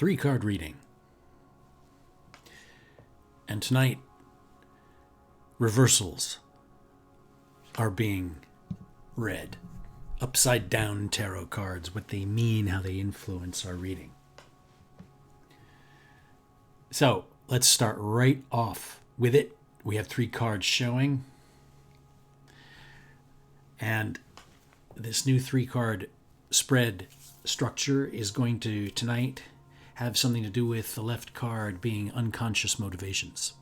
3-card reading. And tonight, reversals are being read. Upside down tarot cards, what they mean, how they influence our reading. So let's start right off with it. We have 3 cards showing. And this new 3-card spread structure is going to, tonight, have something to do with the left card being unconscious motivations.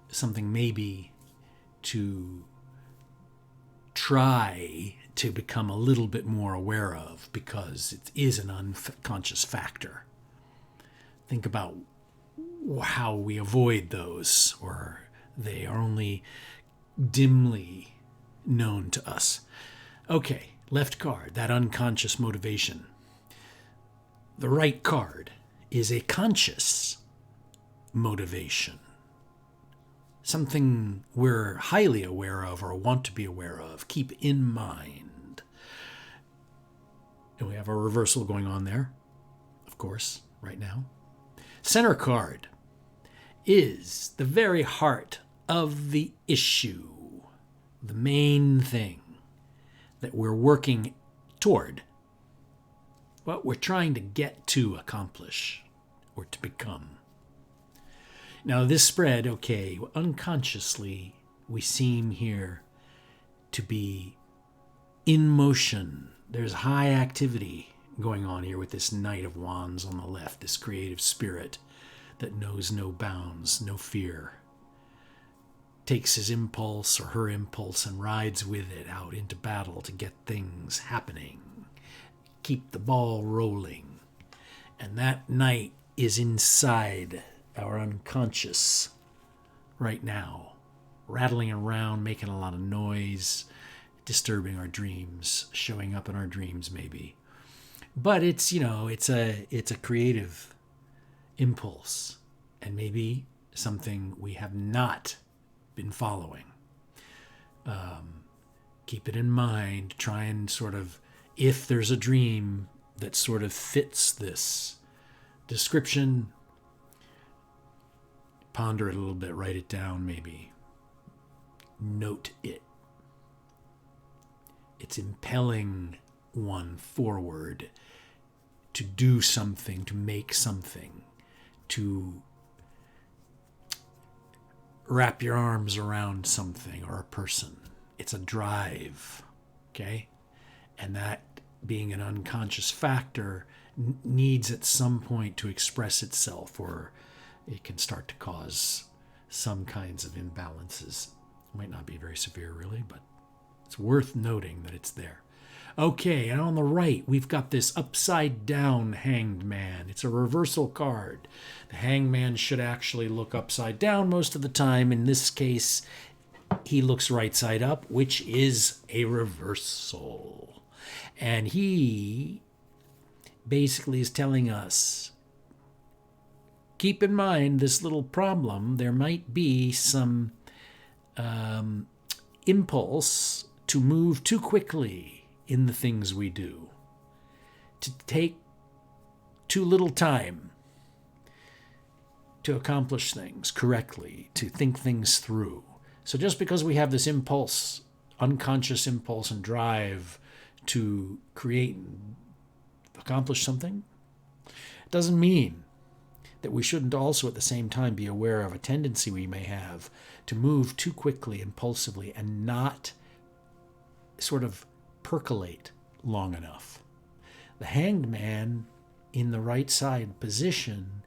Something maybe to try to become a little bit more aware of, because it is an unconscious factor. Think about how we avoid those, or they are only dimly known to us. Okay, left card, that unconscious motivation. The right card is a conscious motivation. Something we're highly aware of or want to be aware of. Keep in mind. And we have a reversal going on there, of course, right now. Center card is the very heart of the issue, the main thing that we're working toward, what we're trying to get to accomplish or to become. Now this spread, okay, unconsciously we seem here to be in motion. There's high activity going on here with this Knight of Wands on the left, this creative spirit that knows no bounds, no fear. Takes his impulse or her impulse and rides with it out into battle to get things happening. Keep the ball rolling. And that knight is inside our unconscious right now, rattling around, making a lot of noise, disturbing our dreams, showing up in our dreams maybe. But it's, it's a creative impulse, and maybe something we have not been following. Keep it in mind. Try and sort of, if there's a dream that sort of fits this description, ponder it a little bit, write it down maybe. Note it. It's impelling one forward to do something, to make something, to wrap your arms around something or a person. It's a drive, okay? And that, being an unconscious factor, needs at some point to express itself, or it can start to cause some kinds of imbalances. It might not be very severe, really, but it's worth noting that it's there. Okay, and on the right, we've got this upside down hanged man. It's a reversal card. The hanged man should actually look upside down most of the time. In this case, he looks right side up, which is a reversal. And he basically is telling us, keep in mind this little problem. There might be some impulse to move too quickly in the things we do, to take too little time to accomplish things correctly, to think things through. So just because we have this impulse, unconscious impulse and drive to create and accomplish something, doesn't mean that we shouldn't also at the same time be aware of a tendency we may have to move too quickly, impulsively, and not sort of percolate long enough. The hanged man in the right side position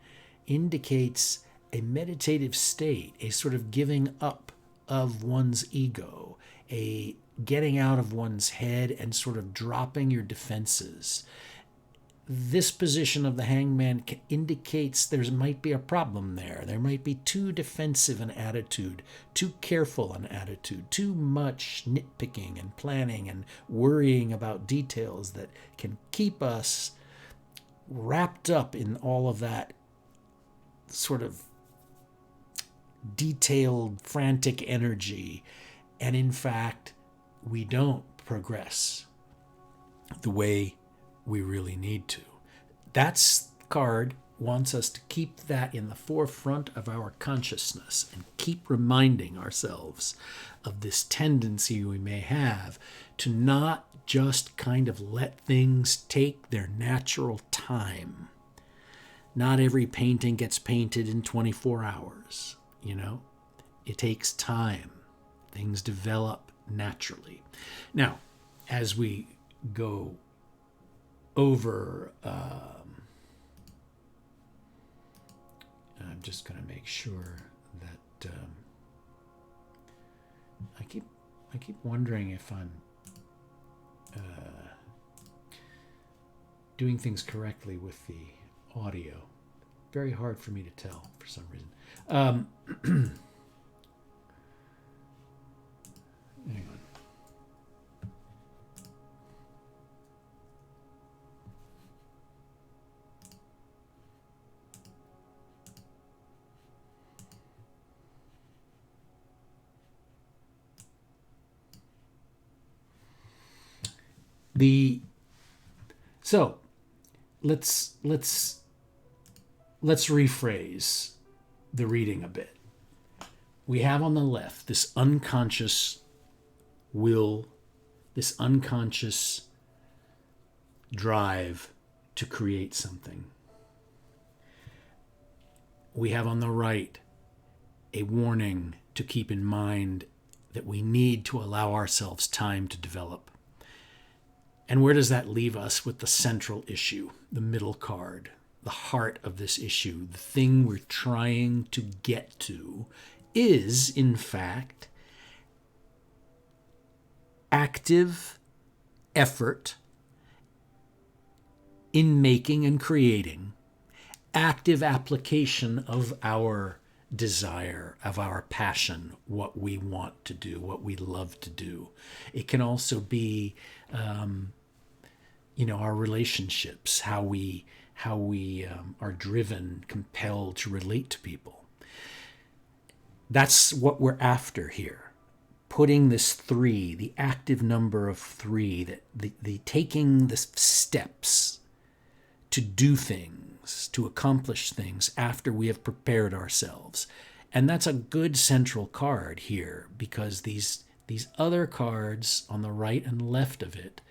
indicates a meditative state, a sort of giving up of one's ego, a getting out of one's head and sort of dropping your defenses. This position of the hangman indicates there might be a problem there. There might be too defensive an attitude, too careful an attitude, too much nitpicking and planning and worrying about details that can keep us wrapped up in all of that sort of detailed, frantic energy. And in fact, we don't progress the way we really need to. That's card wants us to keep that in the forefront of our consciousness and keep reminding ourselves of this tendency we may have to not just kind of let things take their natural time. Not every painting gets painted in 24 hours, you know? It takes time. Things develop naturally. Now, as we go over, I'm just going to make sure that I keep wondering if I'm doing things correctly with the audio. Very hard for me to tell for some reason. Hang on. So let's rephrase the reading a bit. We have on the left this unconscious will, this unconscious drive to create something. We have on the right a warning to keep in mind that we need to allow ourselves time to develop. And where does that leave us with the central issue, the middle card, the heart of this issue? The thing we're trying to get to is, in fact, active effort in making and creating, active application of our desire, of our passion, what we want to do, what we love to do. It can also be our relationships, how we are driven, compelled to relate to people. That's what we're after here. Putting this 3, the active number of 3, that the taking the steps to do things, to accomplish things after we have prepared ourselves. And that's a good central card here, because these other cards on the right and left of it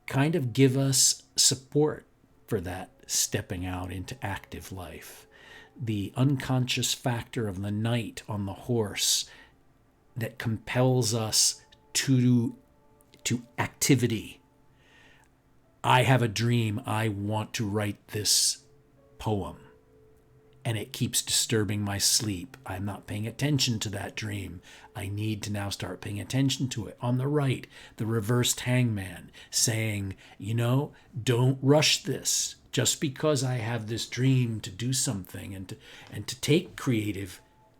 kind of give us support for that stepping out into active life. The unconscious factor of the knight on the horse that compels us to activity. I have a dream. I want to write this poem, and it keeps disturbing my sleep. I'm not paying attention to that dream. I need to now start paying attention to it. On the right, the reversed hangman saying, don't rush this. Just because I have this dream to do something and to take creative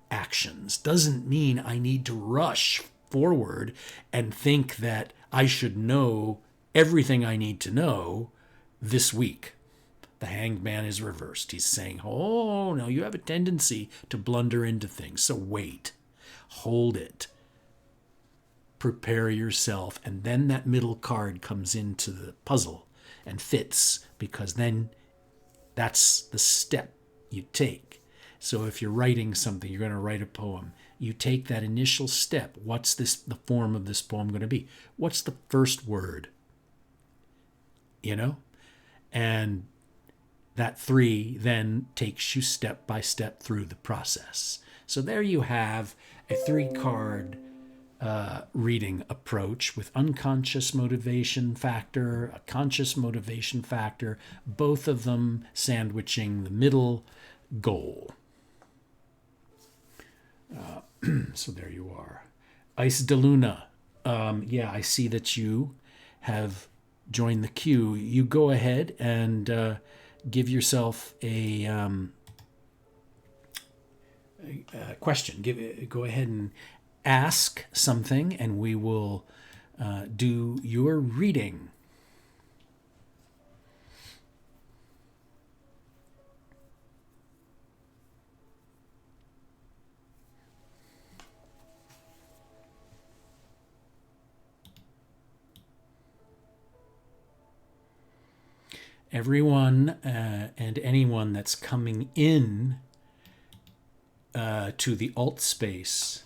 actions doesn't mean I need to rush forward and think that I should know everything I need to know this week. The hanged man is reversed. He's saying, oh, no, you have a tendency to blunder into things. So wait, hold it, prepare yourself. And then that middle card comes into the puzzle and fits, because then that's the step you take. So if you're writing something, you're going to write a poem, you take that initial step. What's the form of this poem going to be? What's the first word? And that 3 then takes you step by step through the process. So there you have a 3-card reading approach with unconscious motivation factor, a conscious motivation factor, both of them sandwiching the middle goal. So there you are. Ice de Luna. I see that you have joined the queue. You go ahead and give yourself a question. Go ahead and ask something, and we will do your reading. Everyone and anyone that's coming in to the alt space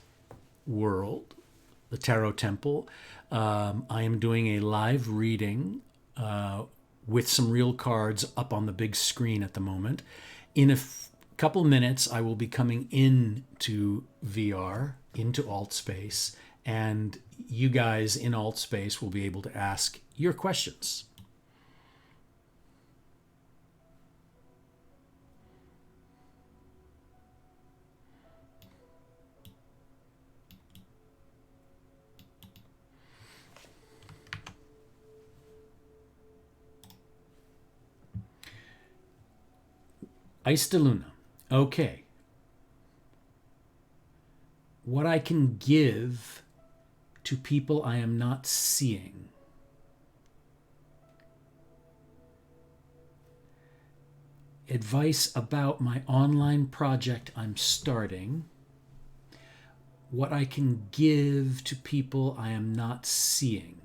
world, the Tarot Temple, I am doing a live reading with some real cards up on the big screen at the moment. In a couple minutes, I will be coming into VR, into alt space, and you guys in alt space will be able to ask your questions. Ice de Luna. Okay. What I can give to people I am not seeing. Advice about my online project I'm starting. What I can give to people I am not seeing.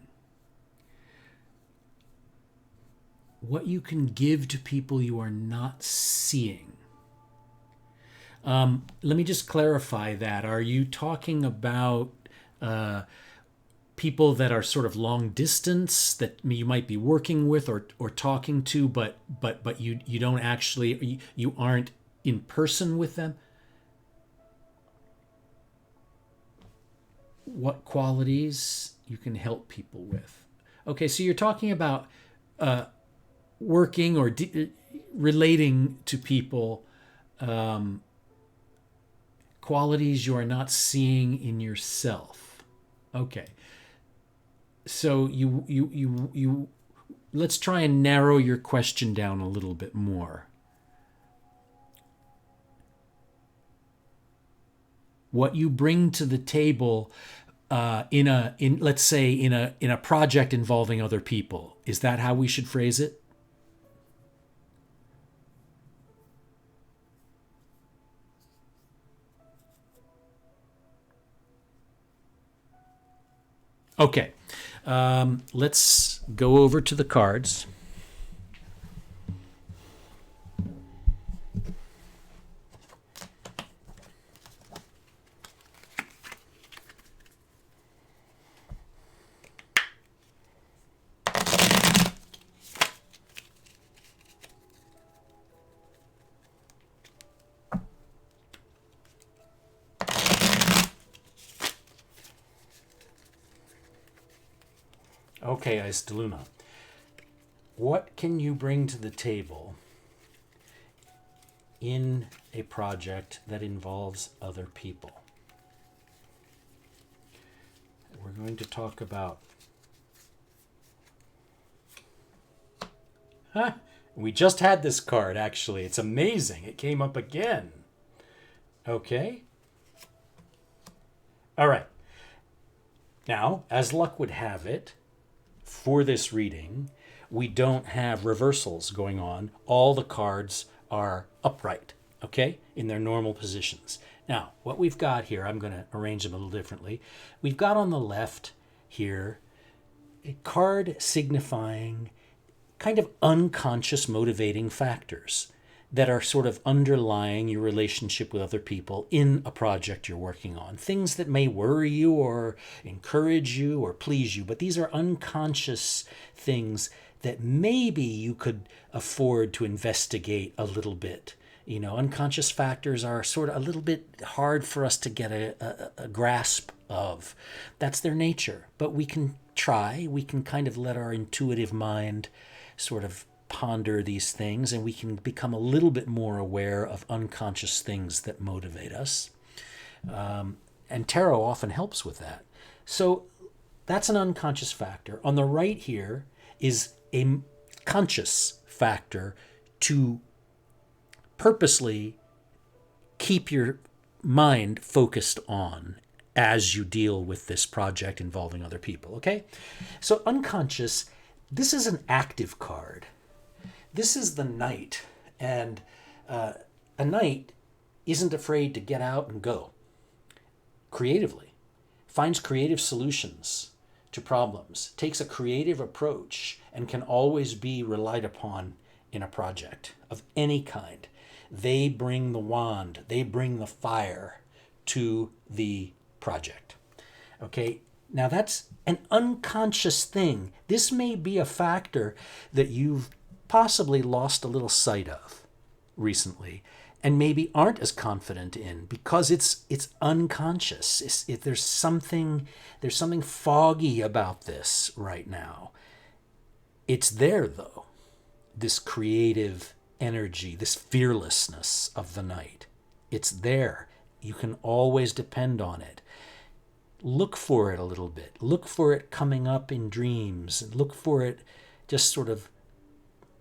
What you can give to people you are not seeing. Let me just clarify that. Are you talking about people that are sort of long distance that you might be working with or talking to, but you don't actually, you aren't in person with them? What qualities you can help people with? Okay, so you're talking about working or relating to people, qualities you are not seeing in yourself. Okay, so you let's try and narrow your question down a little bit more. What you bring to the table let's say in a project involving other people, is that how we should phrase it? Okay, let's go over to the cards. Okay, Ice de Luna. What can you bring to the table in a project that involves other people? We're going to talk about... We just had this card, actually. It's amazing. It came up again. Okay. All right. Now, as luck would have it, for this reading, we don't have reversals going on. All the cards are upright, okay, in their normal positions. Now, what we've got here, I'm going to arrange them a little differently. We've got on the left here a card signifying kind of unconscious motivating factors that are sort of underlying your relationship with other people in a project you're working on. Things that may worry you or encourage you or please you, but these are unconscious things that maybe you could afford to investigate a little bit. You know, unconscious factors are sort of a little bit hard for us to get a grasp of. That's their nature, but we can try. We can kind of let our intuitive mind sort of ponder these things, and we can become a little bit more aware of unconscious things that motivate us. And tarot often helps with that. So that's an unconscious factor. On the right here is a conscious factor to purposely keep your mind focused on as you deal with this project involving other people, okay? So unconscious, this is an active card. This is the knight, and a knight isn't afraid to get out and go creatively, finds creative solutions to problems, takes a creative approach, and can always be relied upon in a project of any kind. They bring the wand, they bring the fire to the project. Okay, now that's an unconscious thing. This may be a factor that you've possibly lost a little sight of recently and maybe aren't as confident in because it's unconscious. There's something foggy about this right now. It's there though, this creative energy, this fearlessness of the night. It's there. You can always depend on it. Look for it a little bit. Look for it coming up in dreams. Look for it just sort of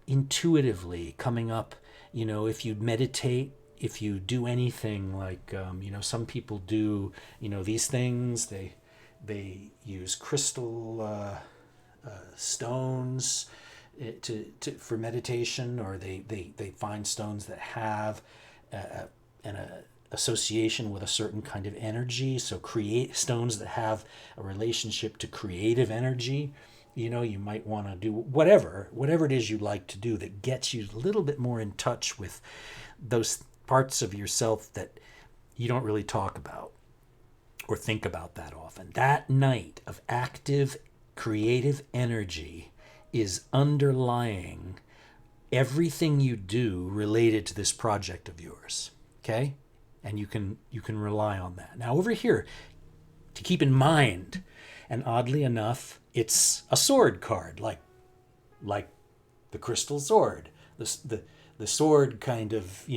intuitively coming up. If you meditate, if you do anything like, some people do, these things, they use crystal stones for meditation, or they find stones that have an association with a certain kind of energy. So create stones that have a relationship to creative energy. You might want to do whatever it is you like to do that gets you a little bit more in touch with those parts of yourself that you don't really talk about or think about that often. That night of active creative energy is underlying everything you do related to this project of yours. Okay? And you can rely on that. Now over here, to keep in mind, and oddly enough, it's a sword card, like the crystal sword. The sword kind of,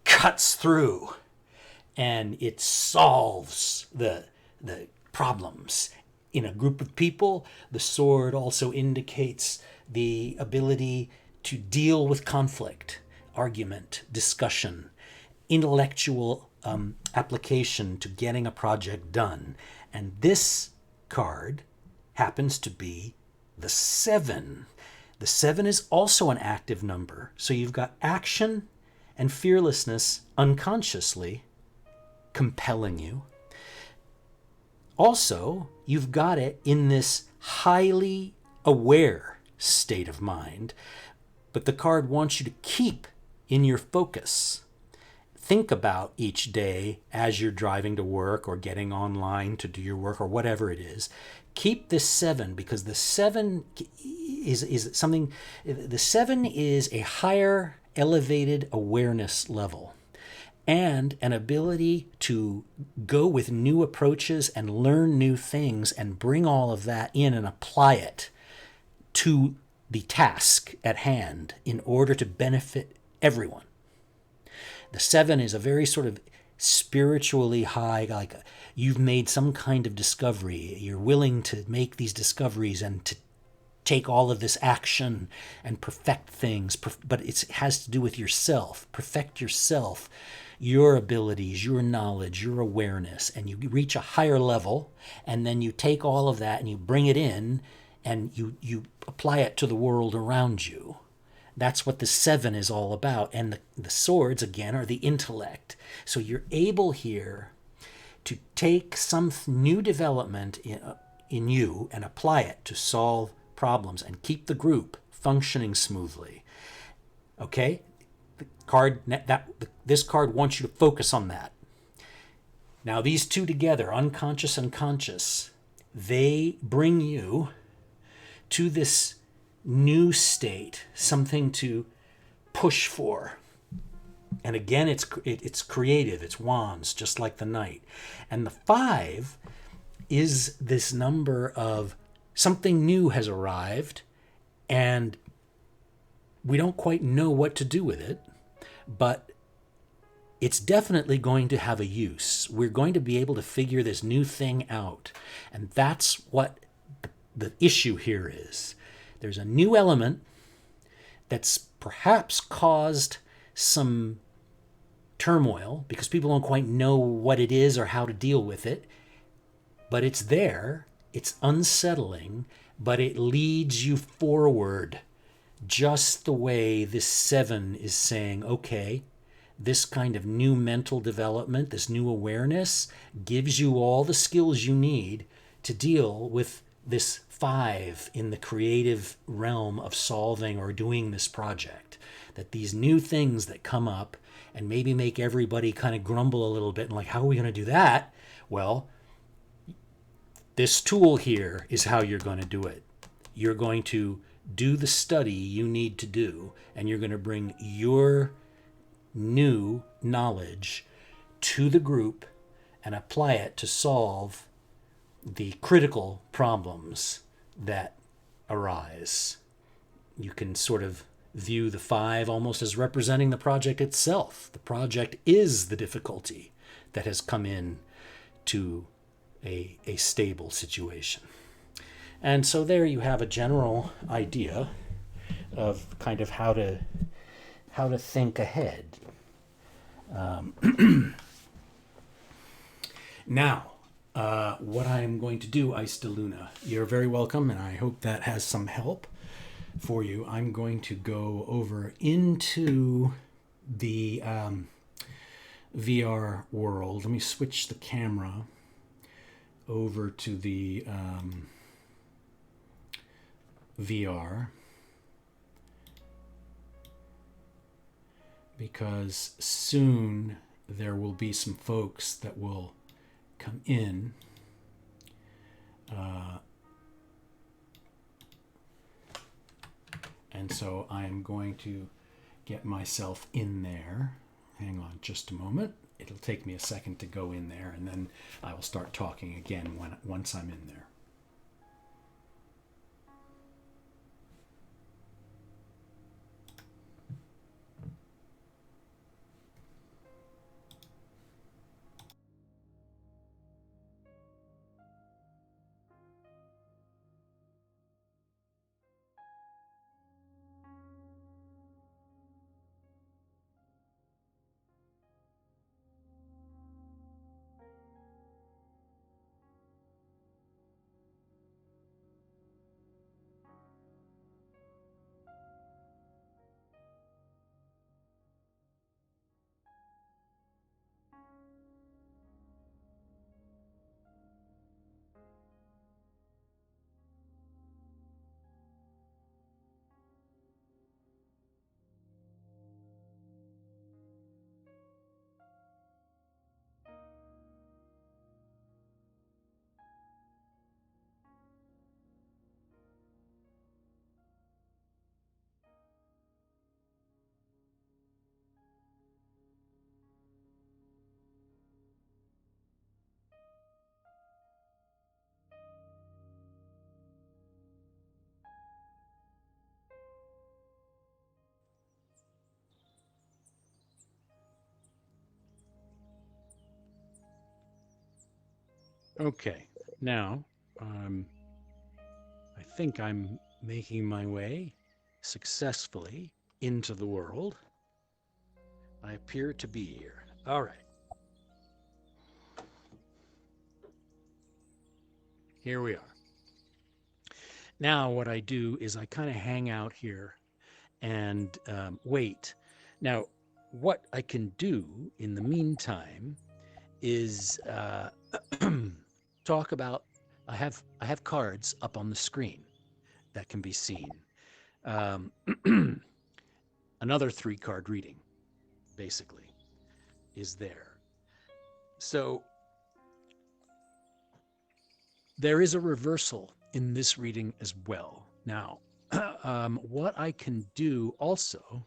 cuts through, and it solves the problems. In a group of people, the sword also indicates the ability to deal with conflict, argument, discussion, intellectual application to getting a project done. And this card happens to be the 7. The 7 is also an active number. So you've got action and fearlessness unconsciously compelling you. Also, you've got it in this highly aware state of mind, but the card wants you to keep in your focus. Think about each day as you're driving to work or getting online to do your work or whatever it is. Keep this 7, because the 7 is something. The 7 is a higher elevated awareness level and an ability to go with new approaches and learn new things and bring all of that in and apply it to the task at hand in order to benefit everyone. The 7 is a very sort of spiritually high, like you've made some kind of discovery. You're willing to make these discoveries and to take all of this action and perfect things, but it has to do with yourself. Perfect yourself, your abilities, your knowledge, your awareness, and you reach a higher level, and then you take all of that and you bring it in and you apply it to the world around you. That's what the 7 is all about. And the swords, again, are the intellect. So you're able here to take some new development in you and apply it to solve problems and keep the group functioning smoothly. Okay? This card wants you to focus on that. Now, these two together, unconscious and conscious, they bring you to this new state, something to push for. And again, it's creative, it's wands, just like the knight. And the 5 is this number of something new has arrived, and we don't quite know what to do with it, but it's definitely going to have a use. We're going to be able to figure this new thing out. And that's what the issue here is. There's a new element that's perhaps caused some turmoil because people don't quite know what it is or how to deal with it. But it's there, it's unsettling, but it leads you forward just the way this 7 is saying, okay, this kind of new mental development, this new awareness gives you all the skills you need to deal with this 5 in the creative realm of solving or doing this project. That these new things that come up and maybe make everybody kind of grumble a little bit and like, how are we going to do that? Well, this tool here is how you're going to do it. You're going to do the study you need to do, and you're going to bring your new knowledge to the group and apply it to solve the critical problems that arise. You can sort of view the 5 almost as representing the project itself. The project is the difficulty that has come in to a stable situation. And so there you have a general idea of kind of how to think ahead. Now, what I am going to do, Ice de Luna, you're very welcome, and I hope that has some help for you. I'm going to go over into the VR world. Let me switch the camera over to the VR, because soon there will be some folks that will come in. And so I'm going to get myself in there. Hang on just a moment. It'll take me a second to go in there, and then I will start talking again once I'm in there. Okay, now I think I'm making my way successfully into the world. I appear to be here. All right. Here we are. Now what I do is I kind of hang out here and wait. Now, what I can do in the meantime is talk about. I have cards up on the screen that can be seen. Another 3-card reading, basically, is there. So there is a reversal in this reading as well. Now, what I can do also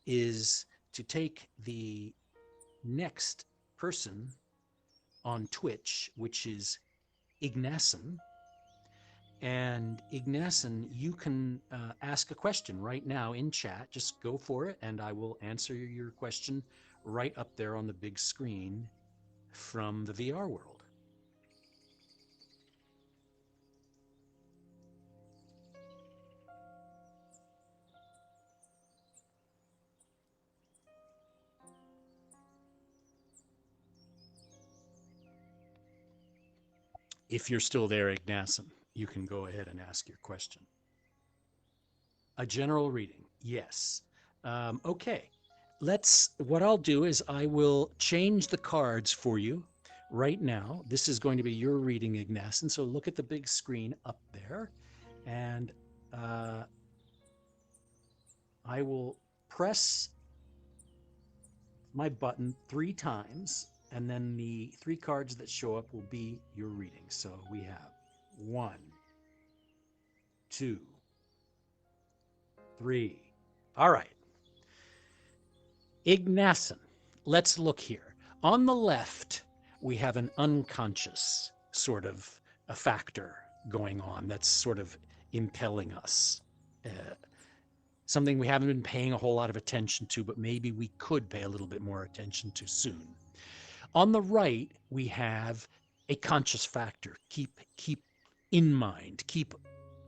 is to take the next person on Twitch, which is Ignason. And Ignason, you can ask a question right now in chat. Just go for it, and I will answer your question right up there on the big screen from the VR world. If you're still there, Ignason, you can go ahead and ask your question. A general reading, yes. Okay, what I'll do is I will change the cards for you right now, this is going to be your reading, Ignace. And so look at the big screen up there, and uh, I will press my button 3 times, and then the 3 cards that show up will be your reading. So we have 1, 2, 3. All right. Ignacen, let's look here. On the left, we have an unconscious sort of a factor going on that's sort of impelling us. Something we haven't been paying a whole lot of attention to, but maybe we could pay a little bit more attention to soon. On the right, we have a conscious factor. Keep in mind, keep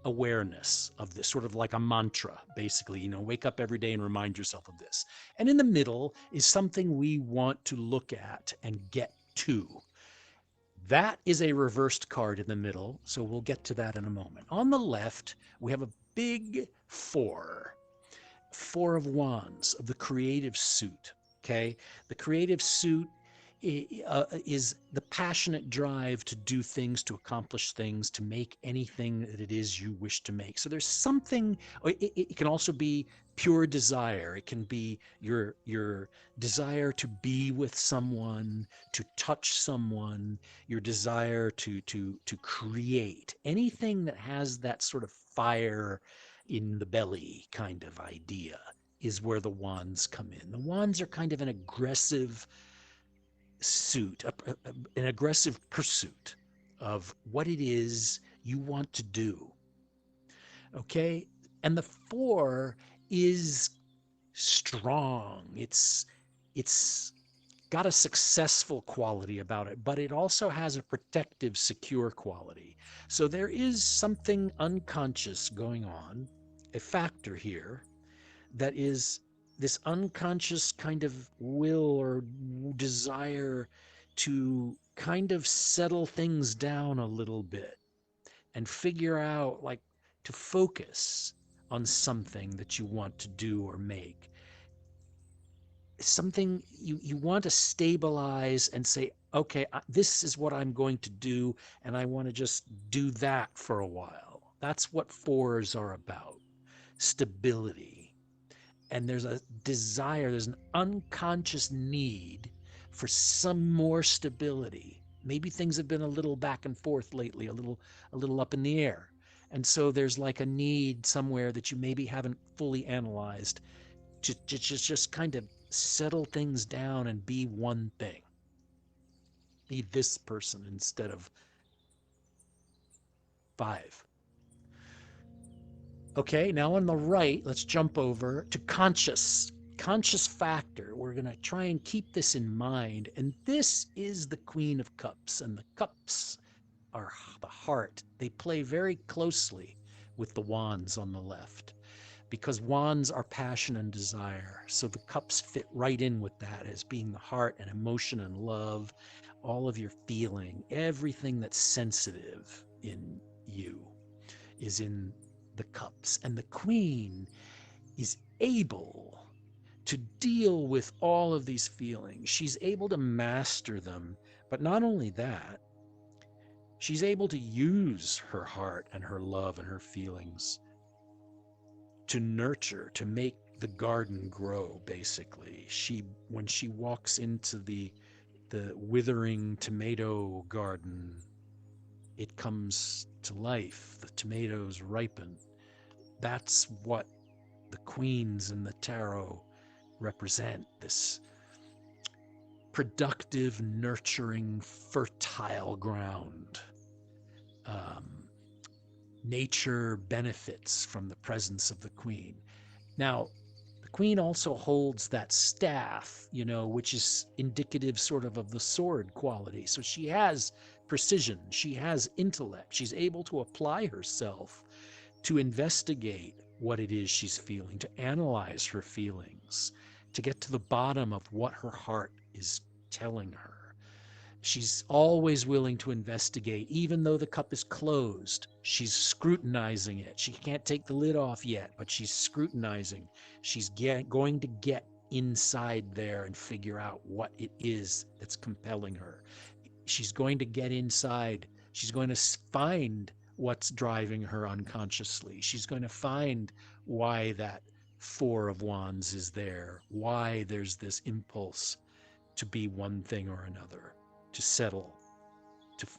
awareness of this, sort of like a mantra, basically. Wake up every day and remind yourself of this. And in the middle is something we want to look at and get to. That is a reversed card in the middle, so we'll get to that in a moment. On the left, we have a big 4. 4 of Wands of the creative suit. Okay, the creative suit is the passionate drive to do things, to accomplish things, to make anything that it is you wish to make. So there's something. It can also be pure desire. It can be your desire to be with someone, to touch someone, your desire to create anything that has that sort of fire in the belly kind of idea is where the wands come in. The wands are kind of an aggressive suit, an aggressive pursuit of what it is you want to do. Okay? And the 4 is strong. It's got a successful quality about it, but it also has a protective, secure quality. So there is something unconscious going on, a factor here that is this unconscious kind of will or desire to kind of settle things down a little bit and figure out, like, to focus on something that you want to do or make. Something you want to stabilize and say, okay, this is what I'm going to do, and I want to just do that for a while. That's what 4s are about, stability. And there's a desire, there's an unconscious need for some more stability. Maybe things have been a little back and forth lately, a little up in the air. And so there's like a need somewhere that you maybe haven't fully analyzed to just kind of settle things down and be one thing. Be this person instead of 5. Okay, now on the right, let's jump over to conscious factor. We're going to try and keep this in mind. And this is the Queen of Cups, and the cups are the heart. They play very closely with the wands on the left, because wands are passion and desire. So the cups fit right in with that as being the heart and emotion and love, all of your feeling, everything that's sensitive in you is in the cups. And the queen is able to deal with all of these feelings. She's able to master them. But not only that, she's able to use her heart and her love and her feelings to nurture, to make the garden grow, basically. When she walks into the withering tomato garden, it comes to life. The tomatoes ripen. That's what the queens in the tarot represent, this productive, nurturing, fertile ground. Nature benefits from the presence of the queen. Now, the queen also holds that staff, which is indicative sort of the sword quality. So she has precision, she has intellect, she's able to apply herself to investigate what it is she's feeling, to analyze her feelings, to get to the bottom of what her heart is telling her. She's always willing to investigate, even though the cup is closed. She's scrutinizing it. She can't take the lid off yet, but she's scrutinizing. She's going to get inside there and figure out what it is that's compelling her. She's going to get inside. She's going to find what's driving her unconsciously. She's going to find why that Four of Wands is there, why there's this impulse to be one thing or another, to settle,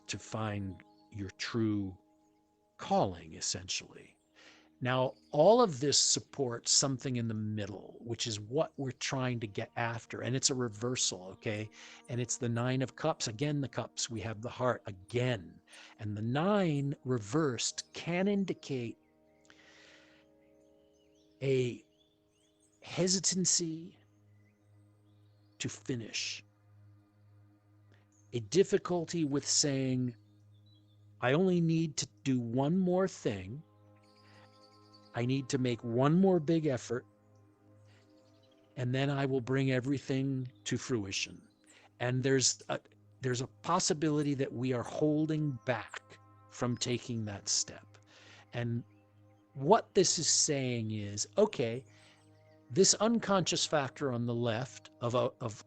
to find your true calling, essentially. Now, all of this supports something in the middle, which is what we're trying to get after. And it's a reversal, okay? And it's the Nine of Cups. Again, the cups, we have the heart again. And the nine reversed can indicate a hesitancy to finish, a difficulty with saying, I only need to do one more thing. I need to make one more big effort, and then I will bring everything to fruition. And there's a possibility that we are holding back from taking that step. And what this is saying is, okay, this unconscious factor on the left of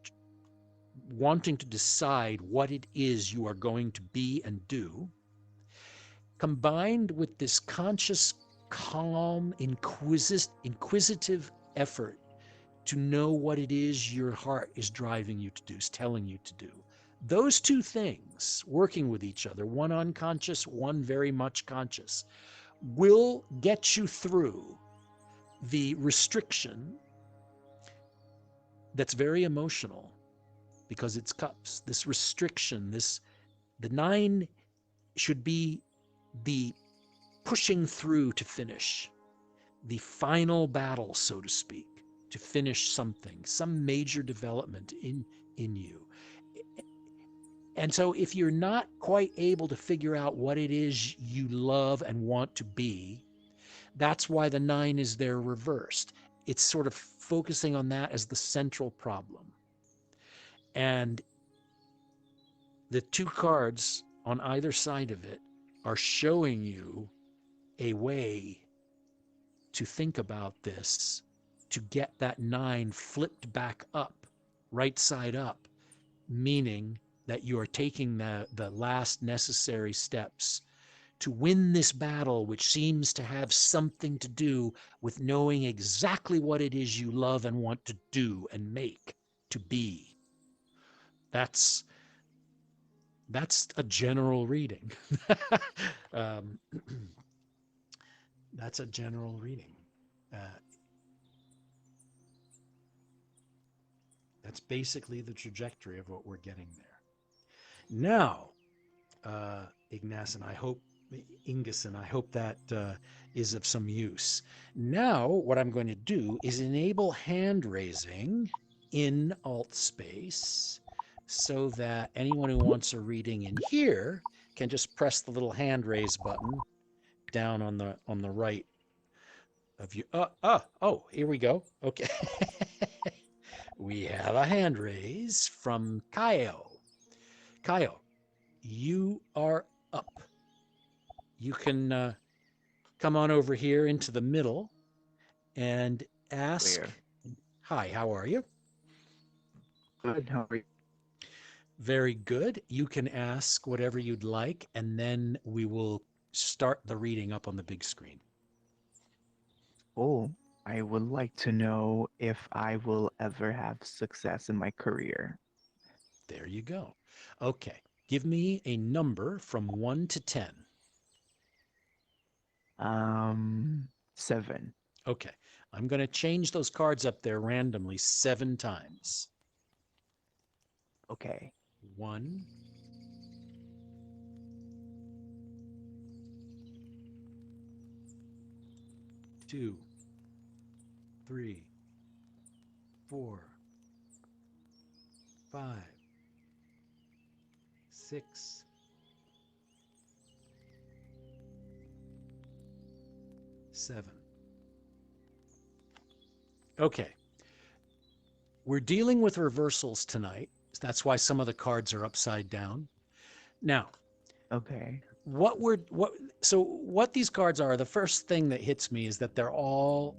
wanting to decide what it is you are going to be and do, combined with this conscious, calm, inquisitive effort to know what it is your heart is driving you to do, is telling you to do. Those two things working with each other, one unconscious, one very much conscious, will get you through the restriction that's very emotional because it's cups. This restriction, the nine should be the pushing through to finish, the final battle, so to speak, to finish something, some major development in you. And so if you're not quite able to figure out what it is you love and want to be, that's why the nine is there reversed. It's sort of focusing on that as the central problem. And the two cards on either side of it are showing you a way to think about this, to get that nine flipped back up, right side up, meaning that you are taking the last necessary steps to win this battle, which seems to have something to do with knowing exactly what it is you love and want to do and make to be. That's a general reading. That's a general reading. That's basically the trajectory of what we're getting there. Now, Ingus, and I hope that is of some use. Now, what I'm going to do is enable hand raising in Altspace so that anyone who wants a reading in here can just press the little hand raise button down on the right of you. Oh, here we go. Okay. We have a hand raise from Kyle. Kyle, you are up. You can come on over here into the middle and ask. Where? Hi, how are you? Good. How are you? Very good. You can ask whatever you'd like, and then we will start the reading up on the big screen. Oh, I would like to know if I will ever have success in my career. There you go. Okay. Give me a number from 1 to 10. 7. Okay. I'm going to change those cards up there randomly 7 times. Okay. 1, 2, 3, 4, 5, 6, 7. Okay. We're dealing with reversals tonight. That's why some of the cards are upside down. Now, Okay. what these cards are, the first thing that hits me is that they're all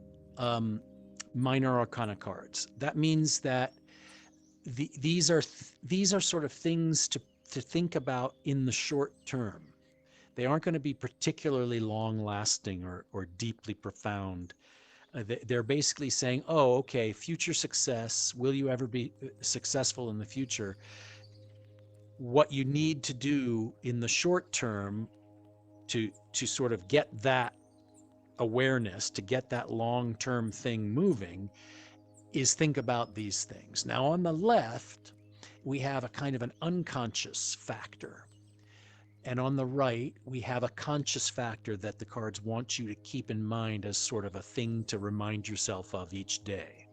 minor arcana cards. That means that these are sort of things to think about in the short term. They aren't going to be particularly long lasting or deeply profound. They're basically saying, oh, okay, future success. Will you ever be successful in the future? What you need to do in the short term to sort of get that awareness, to get that long term thing moving, is think about these things. Now, on the left, we have a kind of an unconscious factor. And on the right, we have a conscious factor that the cards want you to keep in mind as sort of a thing to remind yourself of each day.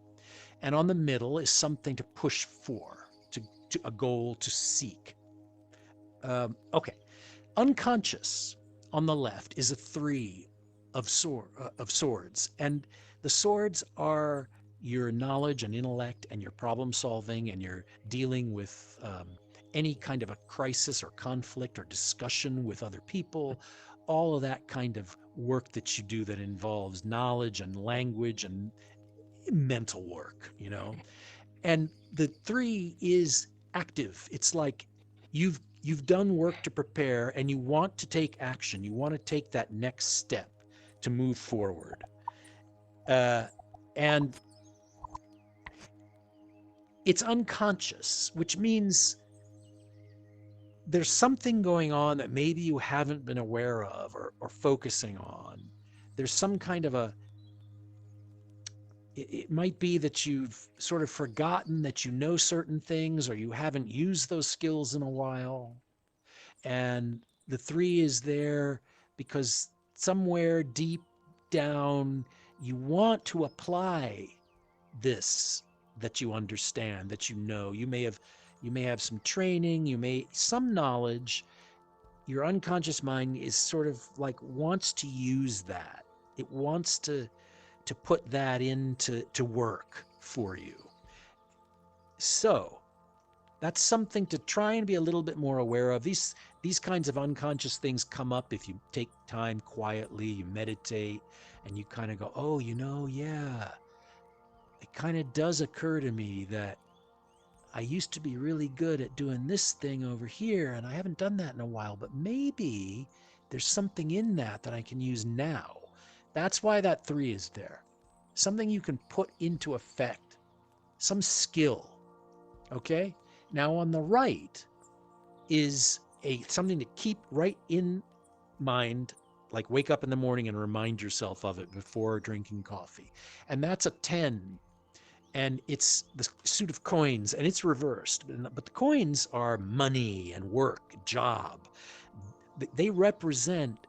And on the middle is something to push for, to a goal to seek. Okay, unconscious on the left is a three of swords, and the swords are your knowledge and intellect and your problem solving, and you're dealing with any kind of a crisis or conflict or discussion with other people, all of that kind of work that you do that involves knowledge and language and mental work, you know. And the three is active. It's like you've done work to prepare and you want to take action. You want to take that next step to move forward. And it's unconscious, which means there's something going on that maybe you haven't been aware of or focusing on. There's some kind of it might be that you've sort of forgotten that you know certain things, or you haven't used those skills in a while. And the three is there because somewhere deep down you want to apply this, that you understand, that you know. You may have some training, some knowledge. Your unconscious mind is sort of like wants to use that. It wants to put that into work for you. So that's something to try and be a little bit more aware of. These kinds of unconscious things come up if you take time quietly, you meditate, and you kind of go, oh, yeah, it kind of does occur to me that I used to be really good at doing this thing over here, and I haven't done that in a while, but maybe there's something in that I can use now. That's why that three is there. Something you can put into effect, some skill. Okay? Now on the right is something to keep right in mind, like wake up in the morning and remind yourself of it before drinking coffee. And that's a 10. And it's the suit of coins, and it's reversed. But the coins are money and work, job. They represent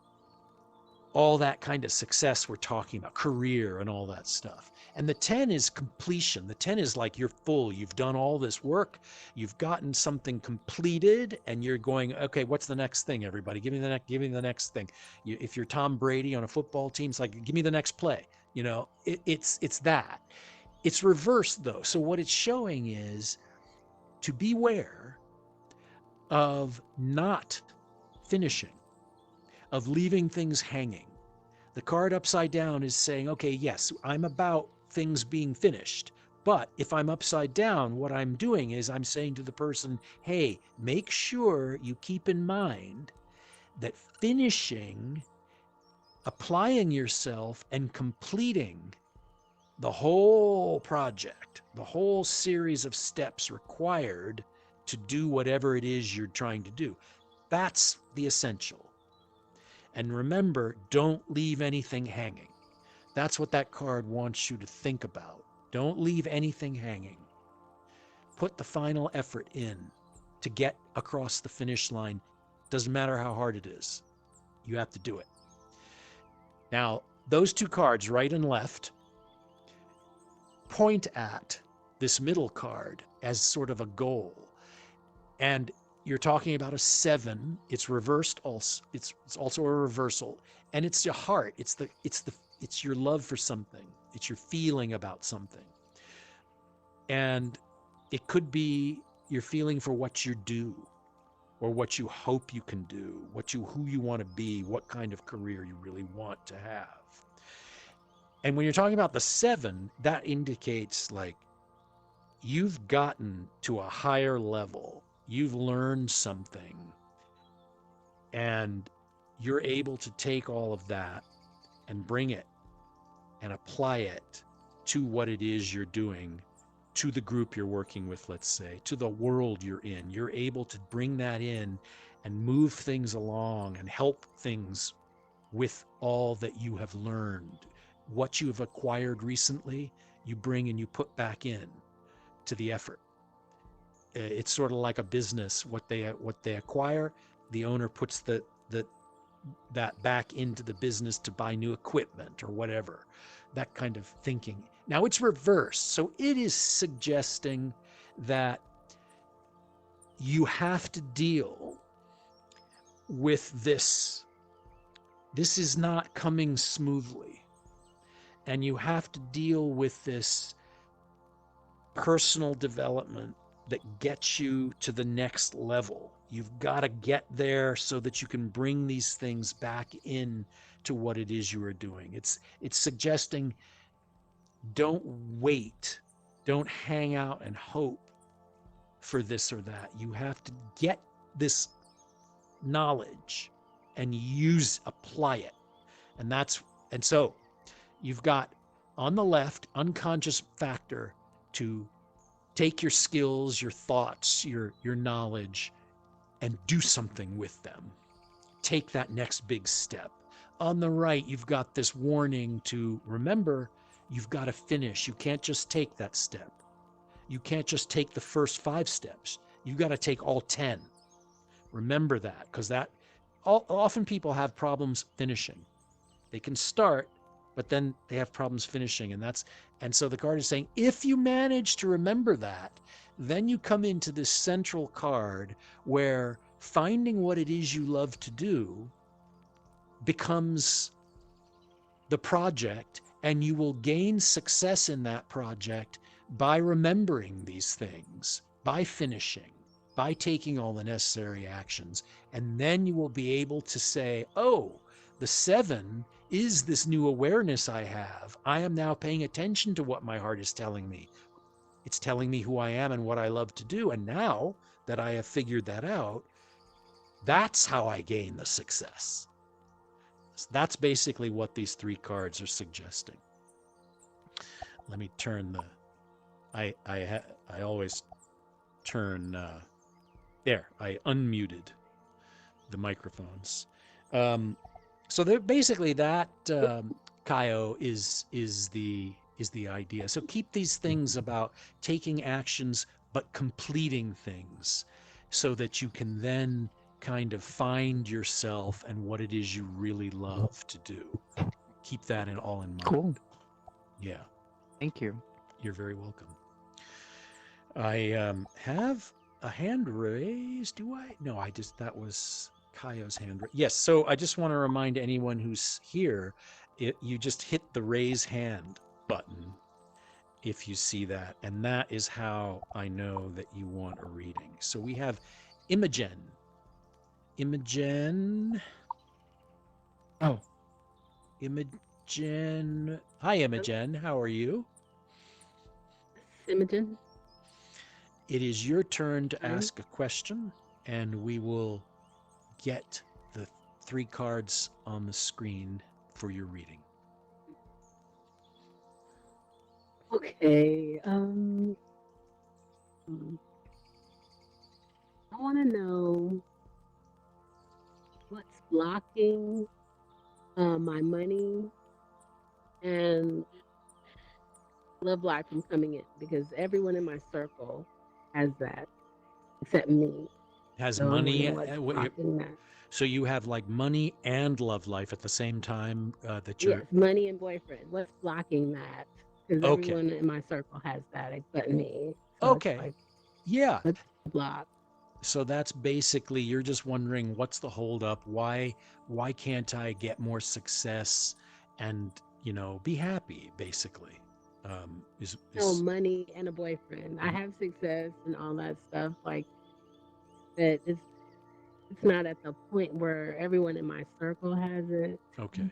all that kind of success we're talking about, career and all that stuff. And the 10 is completion. The 10 is like you're full. You've done all this work. You've gotten something completed, and you're going, okay, what's the next thing, everybody? Give me the next thing. If you're Tom Brady on a football team, it's like, give me the next play. It's that. It's reversed, though. So what it's showing is to beware of not finishing, of leaving things hanging. The card upside down is saying, okay, yes, I'm about things being finished. But if I'm upside down, what I'm doing is I'm saying to the person, hey, make sure you keep in mind that finishing, applying yourself, and completing the whole project, the whole series of steps required to do whatever it is you're trying to do, that's the essential. And remember, don't leave anything hanging. That's what that card wants you to think about. Don't leave anything hanging. Put the final effort in to get across the finish line. Doesn't matter how hard it is. You have to do it. Now, those two cards, right and left, point at this middle card as sort of a goal. And you're talking about a 7. It's reversed also. It's also a reversal, and it's your heart. It's your love for something. It's your feeling about something, and it could be your feeling for what you do, or what you hope you can do, who you want to be, what kind of career you really want to have. And when you're talking about the 7, that indicates like you've gotten to a higher level. you've learned something, and you're able to take all of that and bring it and apply it to what it is you're doing, to the group you're working with, let's say, to the world you're in. You're able to bring that in and move things along and help things with all that you have learned. What you have acquired recently, you bring and you put back in to the effort. It's sort of like a business. What they acquire, the owner puts the that back into the business to buy new equipment or whatever, that kind of thinking. Now it's reversed. So it is suggesting that you have to deal with this. This is not coming smoothly. And you have to deal with this personal development that gets you to the next level. You've got to get there so that you can bring these things back in to what it is you are doing. It's suggesting don't wait. Don't hang out and hope for this or that. You have to get this knowledge and apply it. And so you've got on the left unconscious factor to take your skills, your thoughts, your knowledge, and do something with them. Take that next big step. On the right, you've got this warning to remember you've got to finish. You can't just take that step. You can't just take the first 5 steps. You've got to take all 10. Remember that, because often people have problems finishing. They can start, but then they have problems finishing. And so the card is saying, if you manage to remember that, then you come into this central card where finding what it is you love to do becomes the project, and you will gain success in that project by remembering these things, by finishing, by taking all the necessary actions. And then you will be able to say, oh, the 7 is this new awareness I have. I am now paying attention to what my heart is telling me. It's telling me who I am and what I love to do. And now that I have figured that out, that's how I gain the success. So that's basically what these 3 cards are suggesting. Let me turn I always turn, there, I unmuted the microphones. So basically that, Kaio, is the idea. So keep these things about taking actions but completing things so that you can then kind of find yourself and what it is you really love to do. Keep that all in mind. Cool. Yeah. Thank you. You're very welcome. I have a hand raised. Do I? No, that was Kaio's hand. Yes. So I just want to remind anyone who's here, you just hit the raise hand button if you see that. And that is how I know that you want a reading. So we have Imogen. Oh, Imogen. Hi, Imogen. How are you? Imogen. It is your turn to ask a question, and we will get the 3 cards on the screen for your reading. Okay. I want to know what's blocking my money and love life from coming in, because everyone in my circle has that except me. Has So money. what's blocking that? So you have like money and love life at the same time that you're. Yes, money and boyfriend. What's blocking that? Because Okay. everyone in my circle has that except me. So Okay. It's like, Yeah. what's the block? So that's basically, you're just wondering what's the holdup? Why can't I get more success and be happy? Basically, No, money and a boyfriend. I have success and all that stuff. Like that, it's not at the point where everyone in my circle has it. Okay.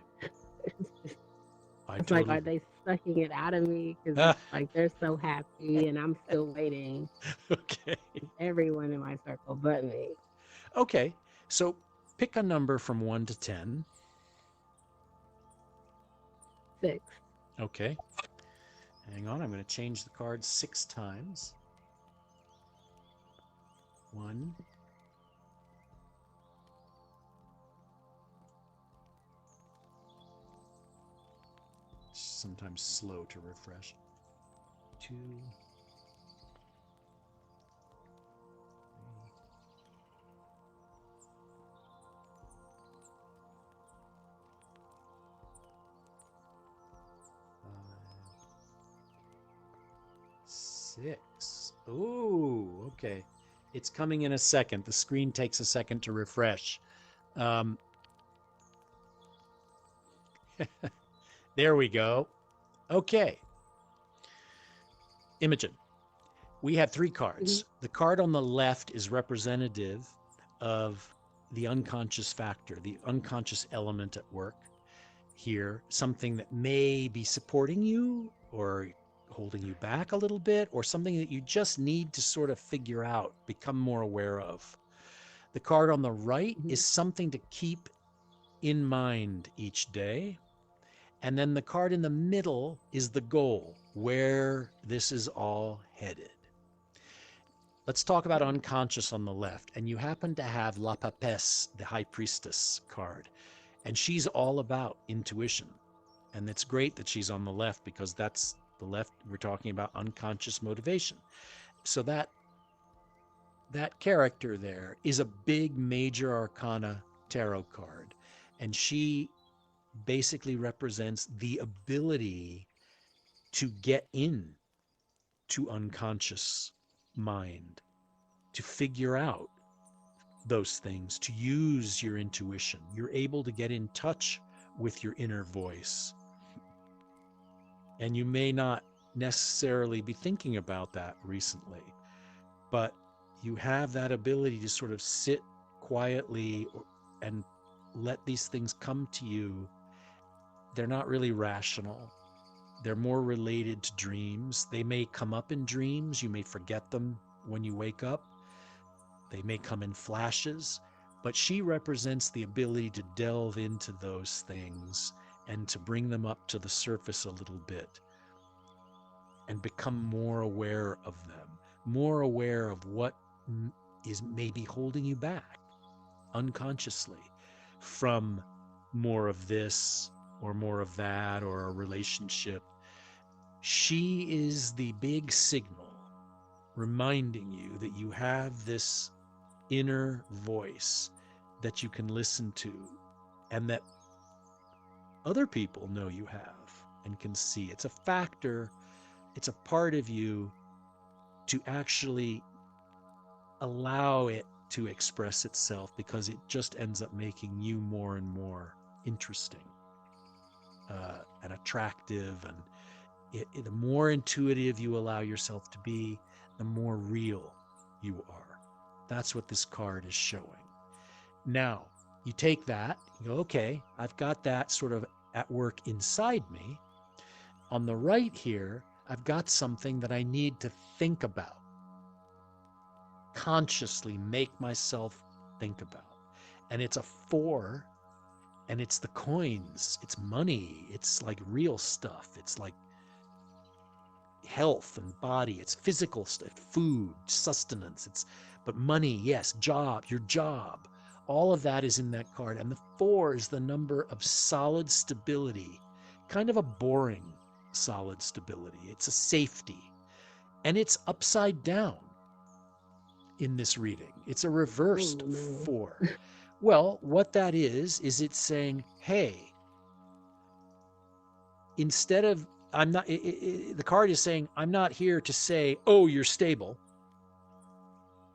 I It's like, totally. are they sucking it out of me? Because it's like they're so happy and I'm still waiting. Okay. Everyone in my circle but me. Okay. So pick a number from 1 to 10. 6. Okay. Hang on. I'm going to change the cards 6 times. 1. Sometimes slow to refresh. 2. 6. Ooh, okay. It's coming in a second. The screen takes a second to refresh. Um, there we go. Okay. Imogen, we have 3 Mm-hmm. cards. The card on the left is representative of the unconscious factor, the unconscious element at work here, something that may be supporting you or holding you back a little bit, or something that you just need to sort of figure out, become more aware of. The card on the right Mm-hmm. is something to keep in mind each day. And then the card in the middle is the goal, where this is all headed. Let's talk about unconscious on the left. And you happen to have La Papesse, the High Priestess card. And she's all about intuition. And it's great that she's on the left, because that's the left. We're talking about unconscious motivation. So that character there is a big major arcana tarot card. And she basically represents the ability to get in to unconscious mind, to figure out those things, to use your intuition. You're able to get in touch with your inner voice. And you may not necessarily be thinking about that recently, but you have that ability to sort of sit quietly and let these things come to you. They're not really rational. They're more related to dreams. They may come up in dreams. You may forget them when you wake up. They may come in flashes, but she represents the ability to delve into those things and to bring them up to the surface a little bit and become more aware of them, more aware of what is maybe holding you back unconsciously from more of this or more of that, or a relationship. She is the big signal reminding you that you have this inner voice that you can listen to, and that other people know you have and can see. It's a factor, it's a part of you to actually allow it to express itself, because it just ends up making you more and more interesting and attractive. And the more intuitive you allow yourself to be, the more real you are. That's what this card is showing. Now, you take that, you go, okay, I've got that sort of at work inside me. On the right here, I've got something that I need to think about, consciously make myself think about. And it's a 4, and it's the coins, it's money, it's like real stuff. It's like health and body, it's physical stuff, food, sustenance. But money, yes, job, your job. All of that is in that card. And the 4 is the number of solid stability, kind of a boring solid stability. It's a safety. And it's upside down in this reading. It's a reversed Oh, no. 4. Well, what that is it's saying, hey, instead of, I'm not, the card is saying, I'm not here to say, oh, you're stable,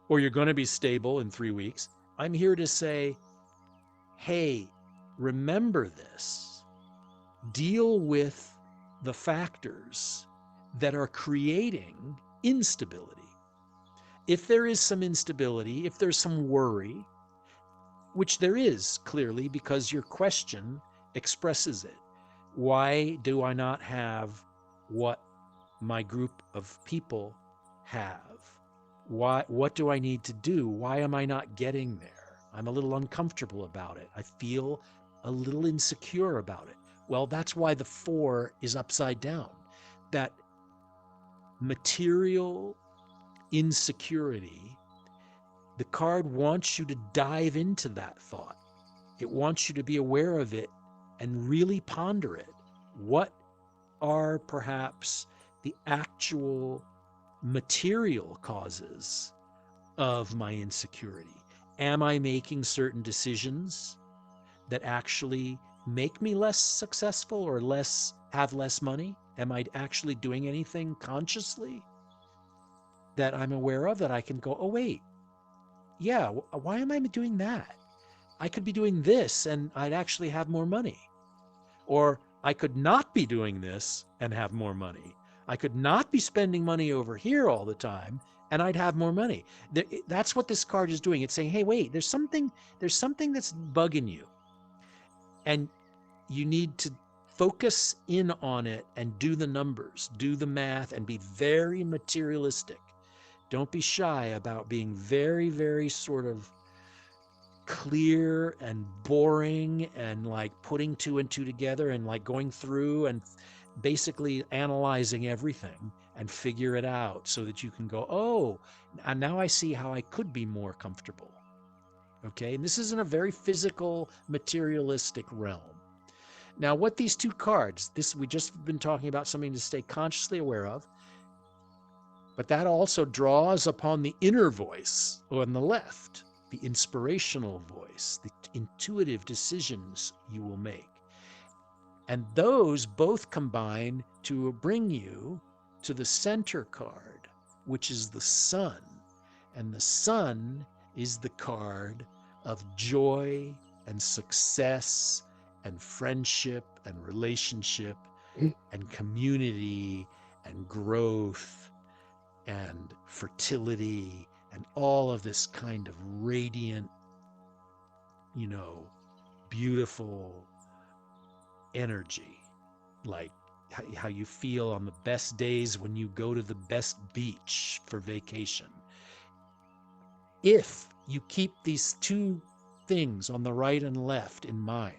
or you're going to be stable in 3 weeks. I'm here to say, hey, remember this. Deal with the factors that are creating instability. If there is some instability, if there's some worry, which there is clearly because your question expresses it, Why do I not have what my group of people have? What do I need to do? Why am I not getting there? I'm a little uncomfortable about it. I feel a little insecure about it. Well, that's why the 4 is upside down. That material insecurity, the card wants you to dive into that thought. It wants you to be aware of it and really ponder it. What are perhaps the actual material causes of my insecurity? Am I making certain decisions that actually make me less successful or have less money? Am I actually doing anything consciously that I'm aware of that I can go, oh, wait, yeah, why am I doing that? I could be doing this and I'd actually have more money. Or I could not be doing this and have more money. I could not be spending money over here all the time and I'd have more money. That's what this card is doing. It's saying, hey, wait, there's something that's bugging you. And you need to focus in on it and do the numbers, do the math, and be very materialistic. Don't be shy about being very, very sort of clear and boring and like putting 2 and 2 together and like going through and basically analyzing everything and figure it out so that you can go, oh, and now I see how I could be more comfortable. Okay. And this is in a very physical, materialistic realm. Now, what these 2 cards, we just been talking about something to stay consciously aware of, but that also draws upon the inner voice on the left, the inspirational voice, the intuitive decisions you will make. And those both combine to bring you to the center card, which is the sun. And the sun is the card of joy and success and friendship and relationship and community and growth and fertility and all of this kind of radiant, beautiful energy, like how you feel on the best days when you go to the best beach for vacation. If you keep these 2 things on the right and left in mind,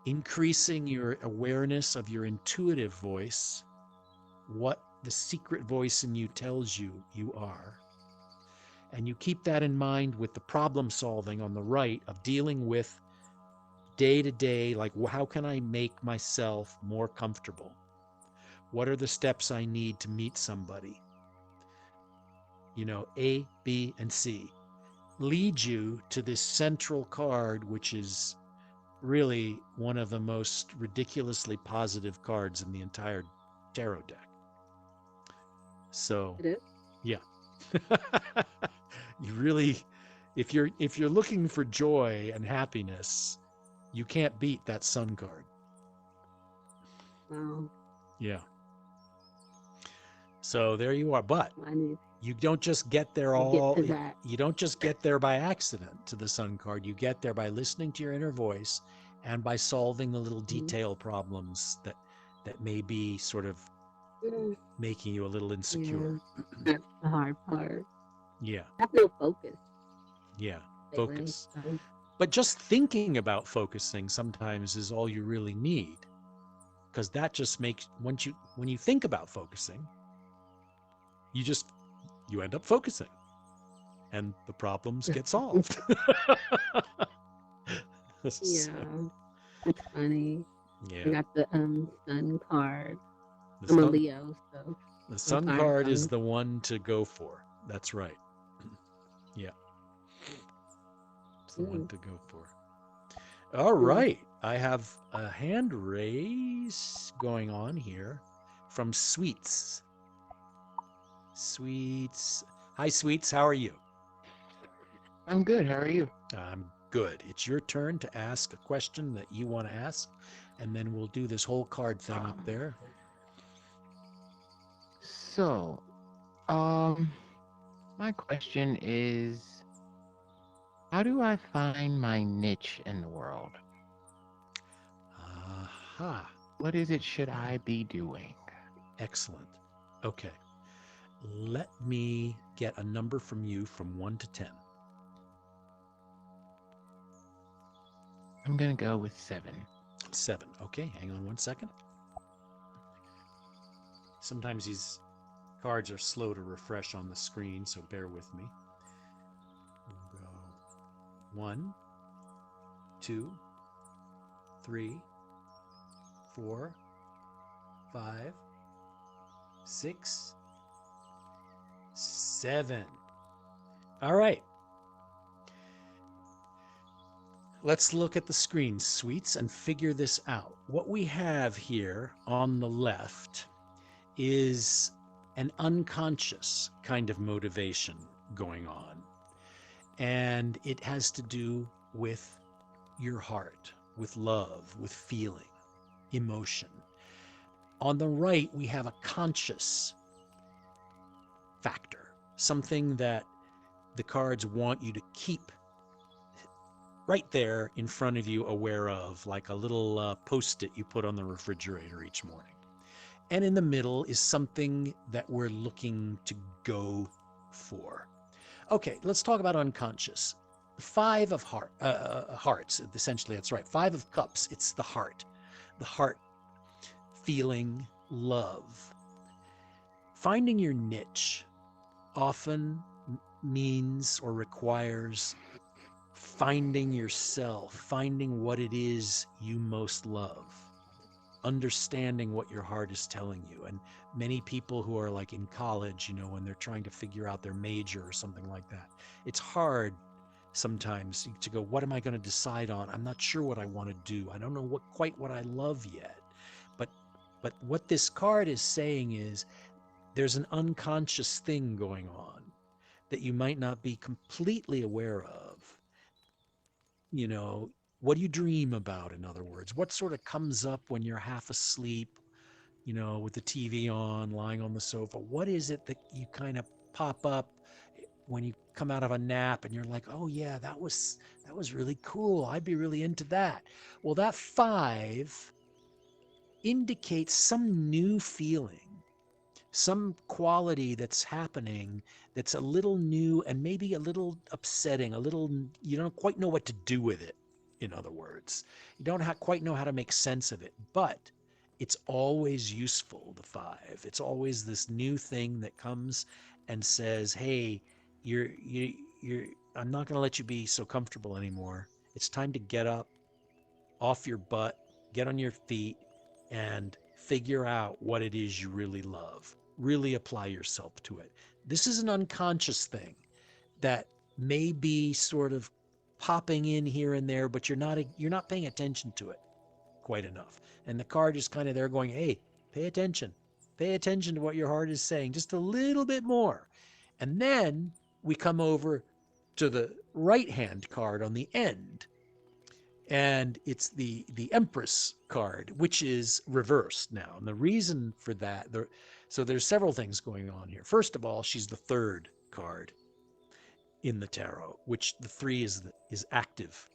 increasing your awareness of your intuitive voice, what the secret voice in you tells you you are, and you keep that in mind with the problem solving on the right of dealing with day to day, like how can I make myself more comfortable? What are the steps I need to meet somebody? A, B, and C lead you to this central card, which is really one of the most ridiculously positive cards in the entire tarot deck. So, It is. yeah. You really, if you're looking for joy and happiness, you can't beat that sun card. Wow. Yeah. So there you are. But you don't just get there you don't just get there by accident to the sun card. You get there by listening to your inner voice and by solving the little detail problems that may be sort of making you a little insecure. Yeah. That's the hard part. Yeah. I have no focus. Yeah. Lately, Focus. so. But just thinking about focusing sometimes is all you really need. Because that just makes, when you think about focusing, you end up focusing and the problems get solved. Yeah. It's funny. Yeah. I got the sun card. I'm a Leo, so the sun card is the one to go for. That's right. Yeah. It's the one to go for. All right. I have a hand raise going on here from Sweets. Sweets. Hi, Sweets. How are you? I'm good. How are you? I'm good. It's your turn to ask a question that you want to ask, and then we'll do this whole card thing up there. So, my question is, how do I find my niche in the world? Aha. What is it should I be doing? Excellent. Okay. Let me get a number from you from 1 to 10. I'm gonna go with 7. 7. Okay, hang on 1 second. Sometimes these cards are slow to refresh on the screen, so bear with me. We'll go 1, 2, 3, 4, 5, 6, 7. All right. Let's look at the screen, sweets, and figure this out. What we have here on the left is an unconscious kind of motivation going on. And it has to do with your heart, with love, with feeling, emotion. On the right, we have a conscious factor, something that the cards want you to keep right there in front of you, aware of, like a little post-it you put on the refrigerator each morning. And in the middle is something that we're looking to go for. Okay, let's talk about unconscious. 5 of hearts, essentially, that's right. 5 of cups, it's the heart. The heart feeling love. Finding your niche often means or requires finding yourself, finding what it is you most love, understanding what your heart is telling you. And many people who are like in college, when they're trying to figure out their major or something like that, it's hard sometimes to go, what am I going to decide on? I'm not sure what I want to do. I don't know quite what I love yet. But what this card is saying is there's an unconscious thing going on that you might not be completely aware of. What do you dream about, in other words? What sort of comes up when you're half asleep, with the TV on, lying on the sofa? What is it that you kind of pop up when you come out of a nap and you're like, oh yeah, that was really cool. I'd be really into that. Well, that 5 indicates some new feeling, some quality that's happening that's a little new and maybe a little upsetting, you don't quite know what to do with it, in other words. You don't quite know how to make sense of it, but it's always useful, the 5. It's always this new thing that comes and says, hey, I'm not going to let you be so comfortable anymore. It's time to get up off your butt, get on your feet, and figure out what it is you really love. Really apply yourself to it. This is an unconscious thing that may be sort of popping in here and there, but you're not paying attention to it quite enough. And the card is kind of there going, hey, pay attention. Pay attention to what your heart is saying, just a little bit more. And then we come over to the right-hand card on the end, and it's the Empress card, which is reversed now. And the reason for that, so there's several things going on here. First of all, she's the 3rd card in the tarot, which the 3 is active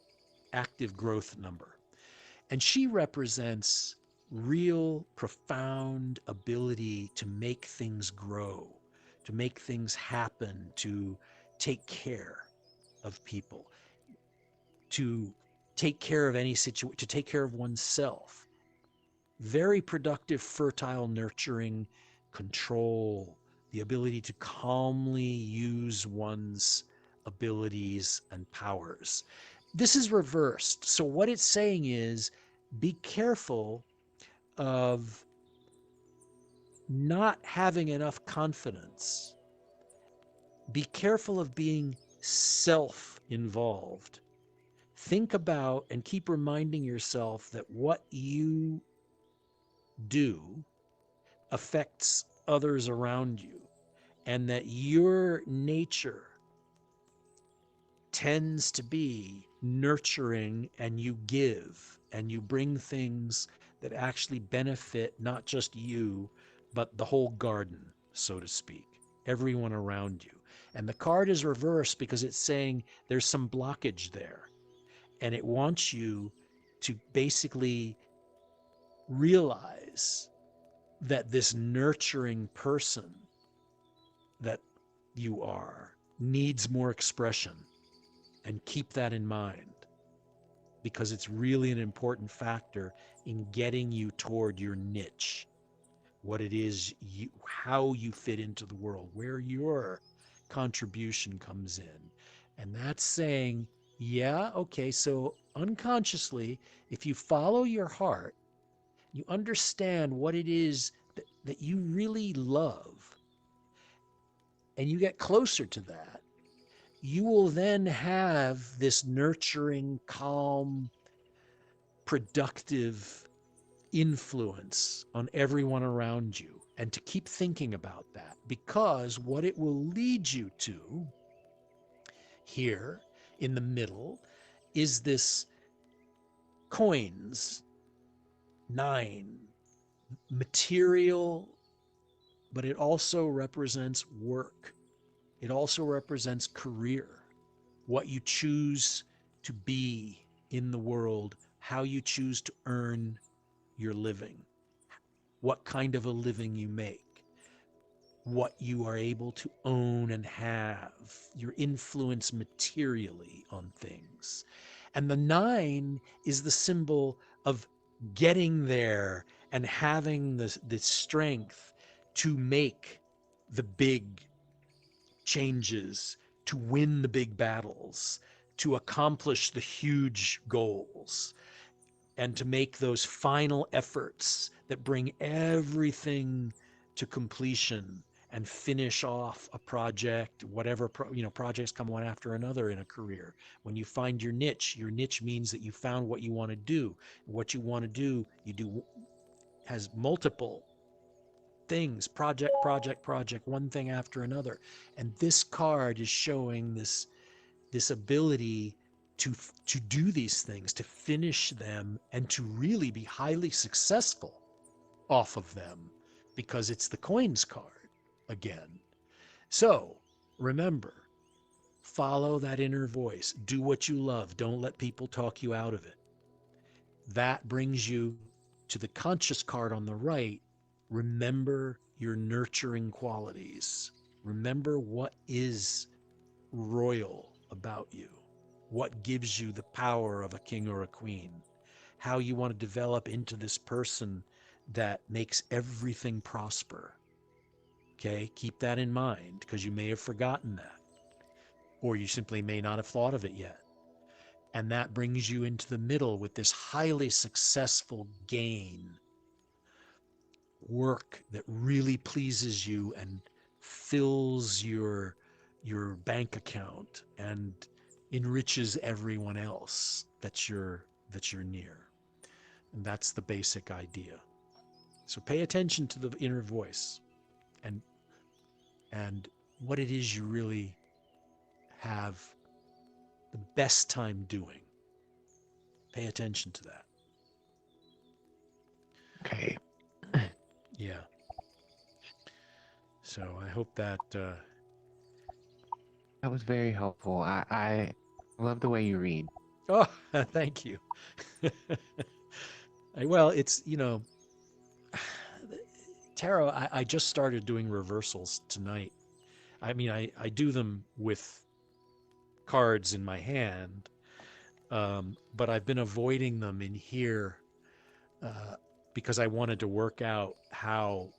growth number. And she represents real profound ability to make things grow, to make things happen, to take care of people, to take care of any situation, to take care of oneself. Very productive, fertile, nurturing, control, the ability to calmly use one's abilities and powers. This is reversed. So what it's saying is, be careful of not having enough confidence. Be careful of being self-involved. Think about and keep reminding yourself that what you do affects others around you, and that your nature tends to be nurturing, and you give and you bring things that actually benefit not just you, but the whole garden, so to speak, everyone around you. And the card is reversed because it's saying there's some blockage there, and it wants you to basically realize that this nurturing person that you are needs more expression, and keep that in mind because it's really an important factor in getting you toward your niche, what it is you, how you fit into the world, where your contribution comes in. And that's saying, yeah, okay, so unconsciously, if you follow your heart, you understand what it is that you really love, and you get closer to that, you will then have this nurturing, calm, productive influence on everyone around you. And to keep thinking about that, because what it will lead you to here in the middle is this coins, 9, material, but it also represents work. It also represents career, what you choose to be in the world, how you choose to earn your living, what kind of a living you make, what you are able to own and have, your influence materially on things. And the 9 is the symbol of getting there and having the strength to make the big changes, to win the big battles, to accomplish the huge goals, and to make those final efforts that bring everything to completion and finish off a project, whatever projects come one after another in a career. When you find your niche means that you found what you want to do. What you want to do, you do has multiple things, project, one thing after another. And this card is showing this ability to do these things, to finish them, and to really be highly successful off of them, because it's the coins card again. So remember, follow that inner voice. Do what you love. Don't let people talk you out of it. That brings you to the conscious card on the right. Remember your nurturing qualities. Remember what is royal about you, what gives you the power of a king or a queen, how you want to develop into this person that makes everything prosper. Okay, keep that in mind, because you may have forgotten that, or you simply may not have thought of it yet. And that brings you into the middle with this highly successful gain, work that really pleases you and fills your bank account and enriches everyone else that you're near. And that's the basic idea. So pay attention to the inner voice and what it is you really have the best time doing. Pay attention to that. Okay. Yeah. So I hope that That was very helpful. I love the way you read. oh, thank you. Well, it's, tarot, I just started doing reversals tonight. I mean, I do them with cards in my hand, but I've been avoiding them in here uh, because I wanted to work out how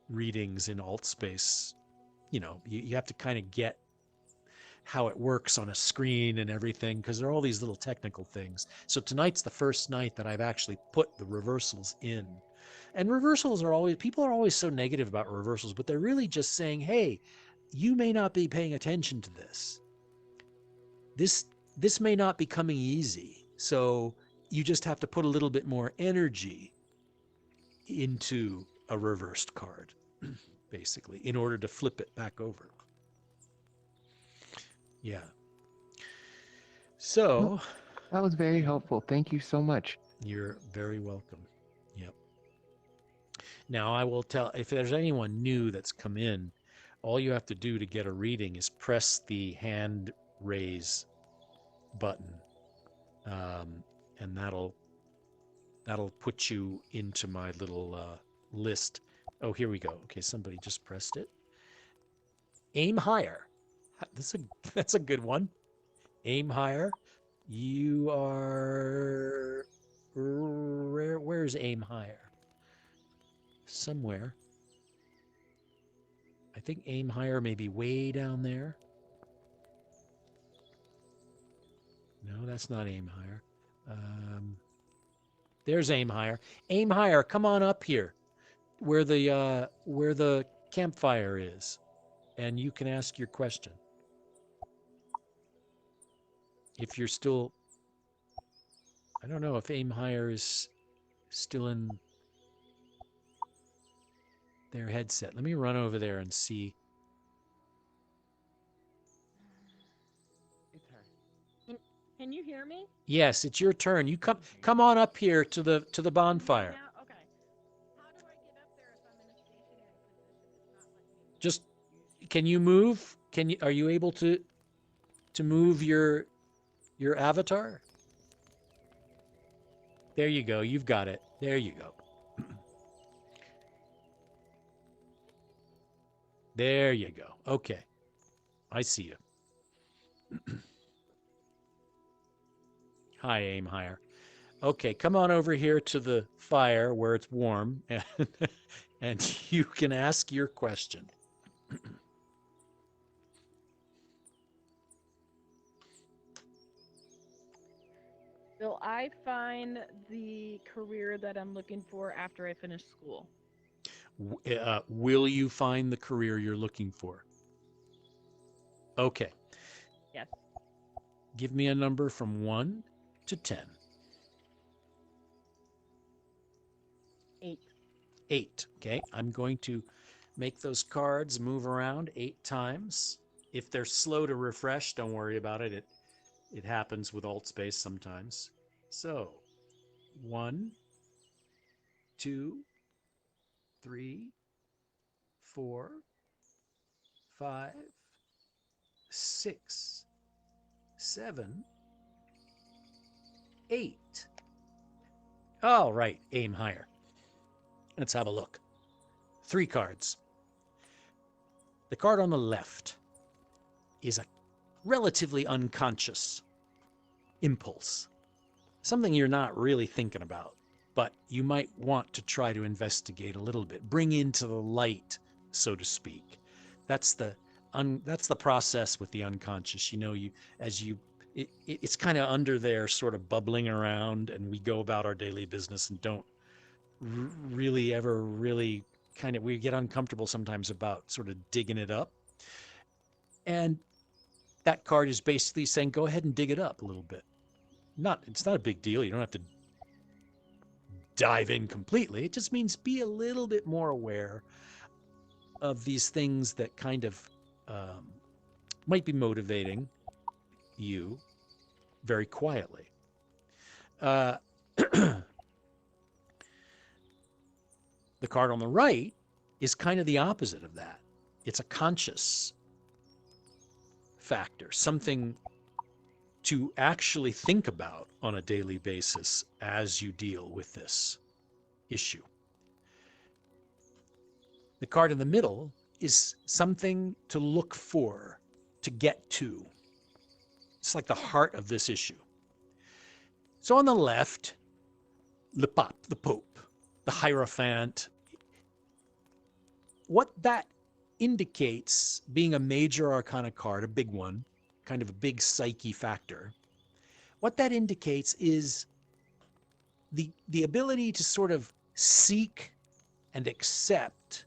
readings in alt space, you have to kind of get how it works on a screen and everything, because there are all these little technical things. So tonight's the first night that I've actually put the reversals in. And reversals are always, people are always so negative about reversals, but they're really just saying, hey, you may not be paying attention to this. This may not be coming easy. So you just have to put a little bit more energy into a reversed card, basically, in order to flip it back over. Yeah. So That was very helpful. Thank you so much. you're very welcome. Yep. Now I will tell, if there's anyone new that's come in, all you have to do to get a reading is press the hand raise button, and that'll That'll put you into my little list. Oh, here we go. Okay, somebody just pressed it. Aim higher. That's a good one. Aim higher. You are where's aim higher? Somewhere. I think aim higher may be way down there. No, that's not aim higher. There's aim higher. Aim higher. Come on up here, where the campfire is, and you can ask your question. If you're still, I don't know if aim higher is still in their headset. Let me run over there and see. It's her. Can you hear me? Yes, it's your turn. You come on up here to the bonfire. Yeah, okay. How do I get up there if I'm in a stationary position? It's not letting me. Just can you move? Are you able to move your avatar? There you go. You've got it. There you go. There you go. Okay. I see you. Hi, aim higher. Okay, come on over here to the fire where it's warm and you can ask your question. Will I find the career that I'm looking for after I finish school? Will you find the career you're looking for? Okay. Yes. Give me a number from 1 to 10. 8. 8. Okay. I'm going to make those cards move around 8 times. If they're slow to refresh, don't worry about it. It happens with alt space sometimes. So 1, 2, 3, 4, 5, 6, 7, 8. All right, aim higher. Let's have a look. 3 cards. The card on the left is a relatively unconscious impulse, something you're not really thinking about, but you might want to try to investigate a little bit, bring into the light, so to speak. That's the process with the unconscious. It's kind of under there, sort of bubbling around, and we go about our daily business and don't really ever really we get uncomfortable sometimes about sort of digging it up. And that card is basically saying, go ahead and dig it up a little bit. It's not a big deal. You don't have to dive in completely. It just means be a little bit more aware of these things that kind of might be motivating you very quietly. The card on the right is kind of the opposite of that. It's a conscious factor, something to actually think about on a daily basis as you deal with this issue. The card in the middle is something to look for, to get to. It's like the heart of this issue. So on the left, the Pope, the Hierophant. What that indicates, being a major arcana card, a big one, kind of a big psyche factor, what that indicates is the ability to sort of seek and accept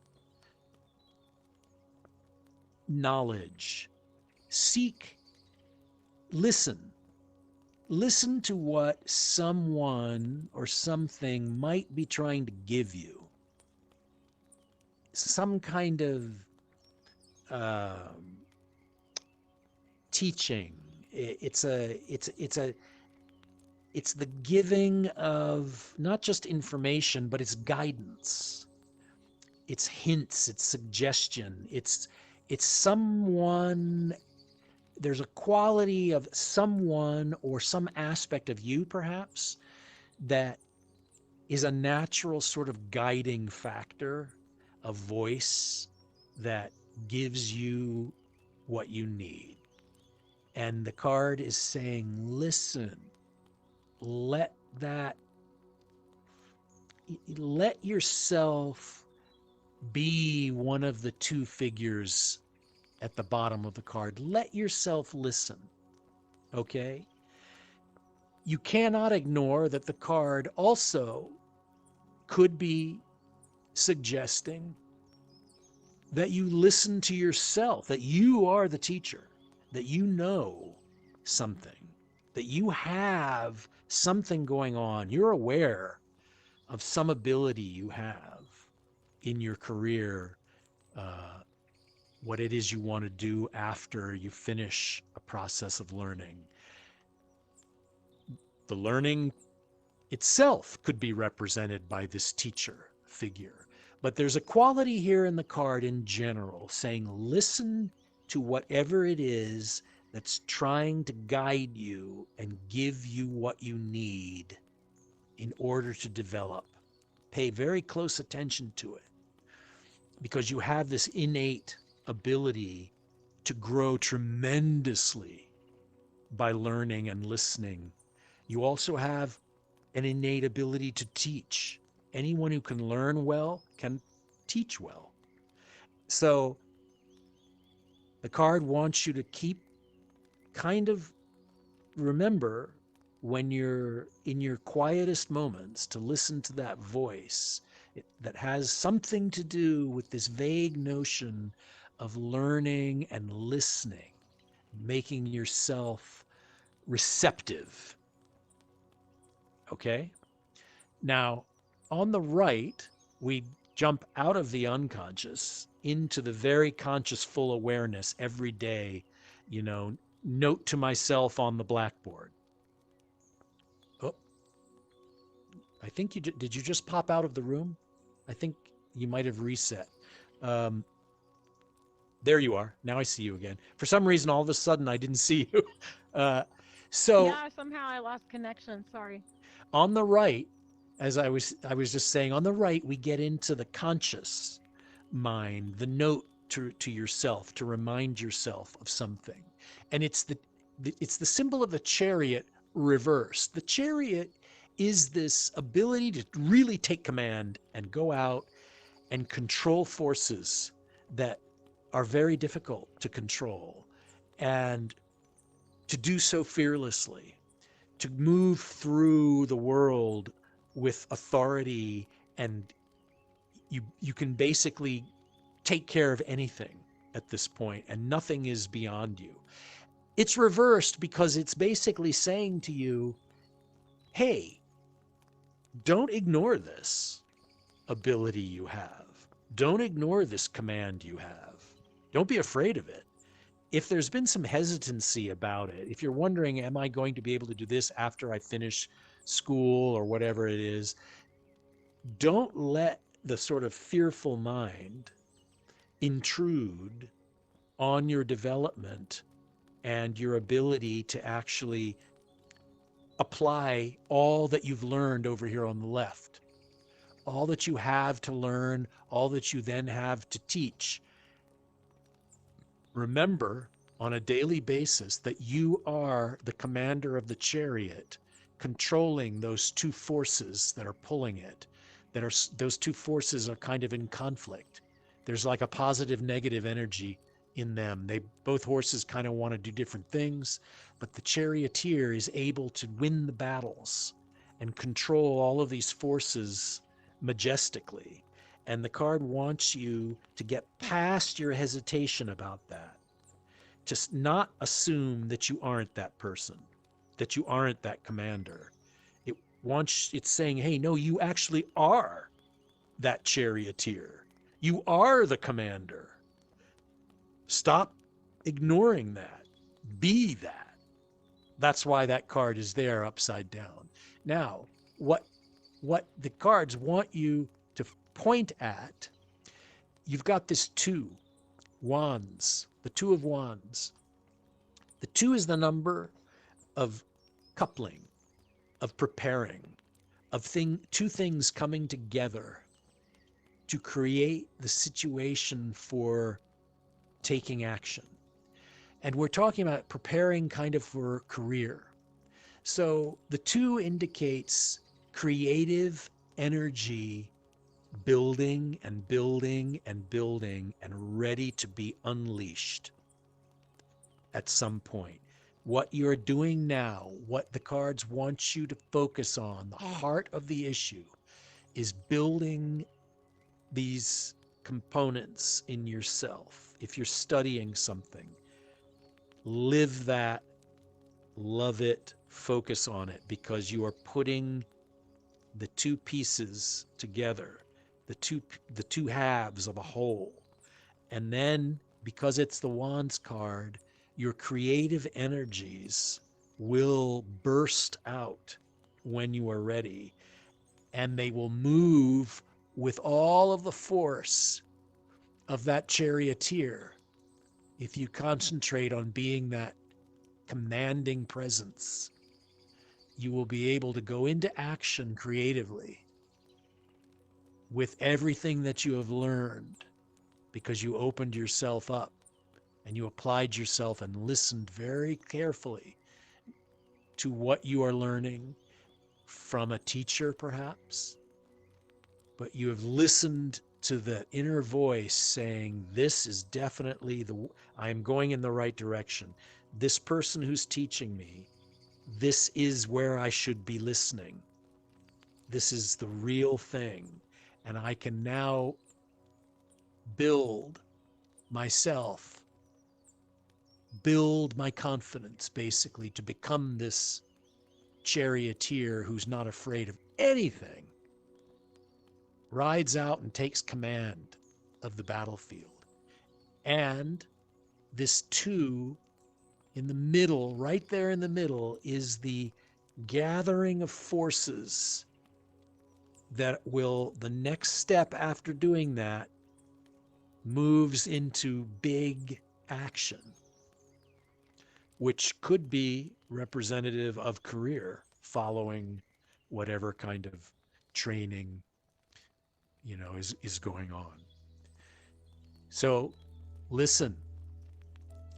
knowledge. Listen to what someone or something might be trying to give you. Some kind of teaching. It's the giving of not just information, but it's guidance. It's hints, it's suggestion. It's someone. There's a quality of someone or some aspect of you, perhaps, that is a natural sort of guiding factor, a voice that gives you what you need. And the card is saying, listen, let that, let yourself be one of the two figures at the bottom of the card. Let yourself listen, okay? You cannot ignore that the card also could be suggesting that you listen to yourself, that you are the teacher, that you know something, that you have something going on. You're aware of some ability you have in your career, what it is you want to do after you finish a process of learning. The learning itself could be represented by this teacher figure. But there's a quality here in the card in general saying, listen to whatever it is that's trying to guide you and give you what you need in order to develop. Pay very close attention to it, because you have this innate ability to grow tremendously by learning and listening. You also have an innate ability to teach. Anyone who can learn well can teach well. So the card wants you to keep kind of remember when you're in your quietest moments to listen to that voice that has something to do with this vague notion of learning and listening, making yourself receptive. Okay? Now, on the right, we jump out of the unconscious into the very conscious full awareness every day, note to myself on the blackboard. Oh, I think did you just pop out of the room? I think you might have reset. There you are. Now I see you again. For some reason, all of a sudden, I didn't see you. Yeah, somehow I lost connection. Sorry. On the right, as I was just saying, on the right, we get into the conscious mind, the note to yourself, to remind yourself of something. And it's the symbol of the chariot reversed. The chariot is this ability to really take command and go out and control forces that are very difficult to control, and to do so fearlessly, to move through the world with authority, and you can basically take care of anything at this point, and nothing is beyond you. It's reversed because it's basically saying to you, hey, don't ignore this ability you have. Don't ignore this command you have. Don't be afraid of it. If there's been some hesitancy about it, if you're wondering, am I going to be able to do this after I finish school or whatever it is, don't let the sort of fearful mind intrude on your development and your ability to actually apply all that you've learned over here on the left. All that you have to learn, all that you then have to teach. Remember on a daily basis that you are the commander of the chariot, controlling those two forces that are pulling it. Those two forces are kind of in conflict. There's like a positive, negative energy in them. Both horses kind of want to do different things, but the charioteer is able to win the battles and control all of these forces majestically. And the card wants you to get past your hesitation about that. Just not assume that you aren't that person, that you aren't that commander. It's saying, hey, no, you actually are that charioteer. You are the commander. Stop ignoring that. Be that. That's why that card is there upside down. Now, what the cards want you to point at, you've got this two wands, the two of wands. The two is the number of coupling, of preparing, of two things coming together to create the situation for taking action. And we're talking about preparing kind of for a career. So the two indicates creative energy building and building and building and ready to be unleashed at some point. What you're doing now, what the cards want you to focus on, the heart of the issue is building these components in yourself. If you're studying something, live that, love it, focus on it, because you are putting the two pieces together, the two halves of a whole. And then, because it's the Wands card, your creative energies will burst out when you are ready, and they will move with all of the force of that charioteer. If you concentrate on being that commanding presence, you will be able to go into action creatively with everything that you have learned, because you opened yourself up and you applied yourself and listened very carefully to what you are learning from a teacher, perhaps. But you have listened to the inner voice saying, this is definitely I am going in the right direction. This person who's teaching me, this is where I should be listening. This is the real thing. And I can now build myself, build my confidence, basically, to become this charioteer who's not afraid of anything, rides out and takes command of the battlefield. And this two in the middle, right there in the middle, is the gathering of forces that will, the next step after doing that, moves into big action, which could be representative of career, following whatever kind of training, is going on. So listen,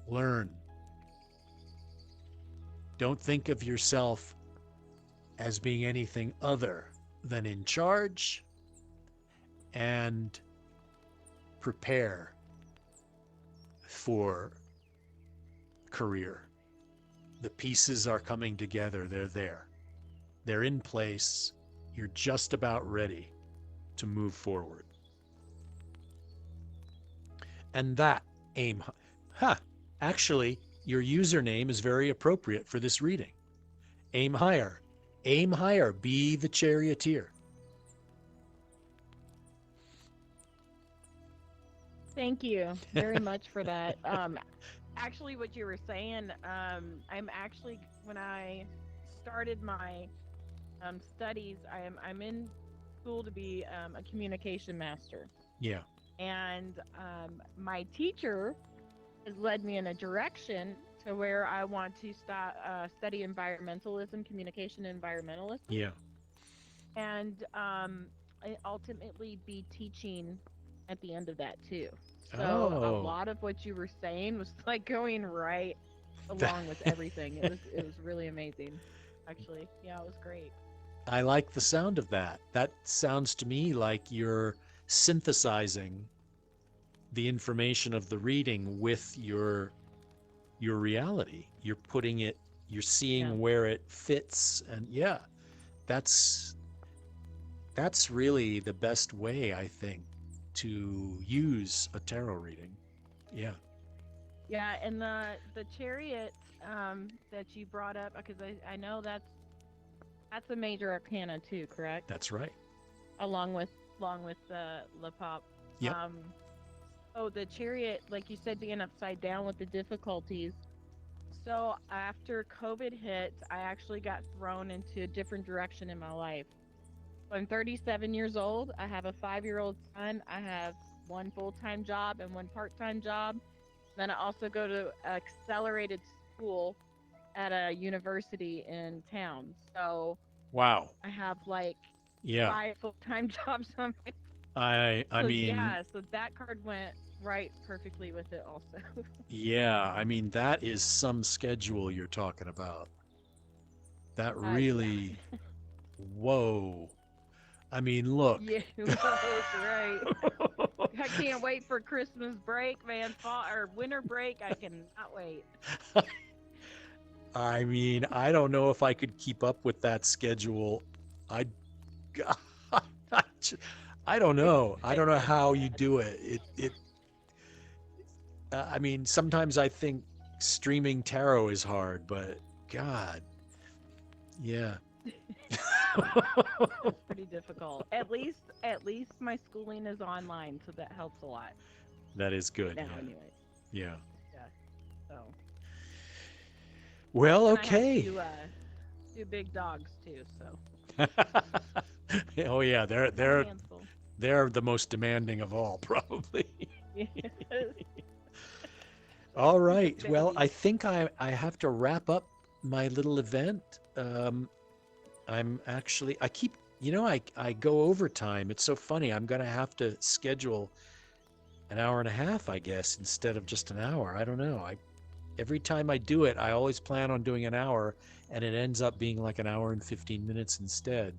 learn. Don't think of yourself as being anything other than in charge, and prepare for career. The pieces are coming together. They're there. They're in place. You're just about ready to move forward. And that actually, your username is very appropriate for this reading. Aim higher. Aim higher. Be the charioteer. Thank you very much for that. Actually, what you were saying, I'm actually, when I started my studies, I'm in school to be a communication master. Yeah. And my teacher has led me in a direction to where I want to study environmentalism, communication environmentalism. Yeah. And I ultimately be teaching at the end of that too. So a lot of what you were saying was like going right along with everything. It was really amazing, actually. Yeah, it was great. I like the sound of that. That sounds to me like you're synthesizing the information of the reading with your reality. You're putting it, you're seeing where it fits, and that's really the best way, I think, to use a tarot reading. Yeah. Yeah, and the chariot that you brought up, because I know that's a major arcana too, correct? That's right. Along with Le Pop. Yeah. The chariot, like you said, being upside down with the difficulties. So after COVID hit, I actually got thrown into a different direction in my life. I'm 37 years old. I have a 5-year-old son. I have one full-time job and one part-time job. Then I also go to accelerated school at a university in town. So Wow. I have like Yeah. 5 full-time jobs on my. I So mean, yeah, so that card went right perfectly with it also. yeah, I mean that is some schedule you're talking about. That Yeah. really, whoa. I mean, look. Yeah, whoa, right. I can't wait for Christmas break, man. Fall or winter break, I cannot wait. I mean, I don't know if I could keep up with that schedule. I, I, j- I don't know. I don't know It's how you bad. do it. I mean, sometimes I think streaming tarot is hard, but God, yeah. It's pretty difficult. At least my schooling is online, so that helps a lot That is right good. now, Yeah. anyways. Yeah. Yeah. So, Well, and I have okay. two big dogs too, so Oh yeah, kind of a handful. they're the most demanding of all, probably. Yes. All right. Well, Babies. I think I have to wrap up my little event. I keep, I go overtime. It's so funny. I'm gonna have to schedule an hour and a half, I guess, instead of just an hour. I don't know. Every time I do it, I always plan on doing an hour, and it ends up being like an hour and 15 minutes instead.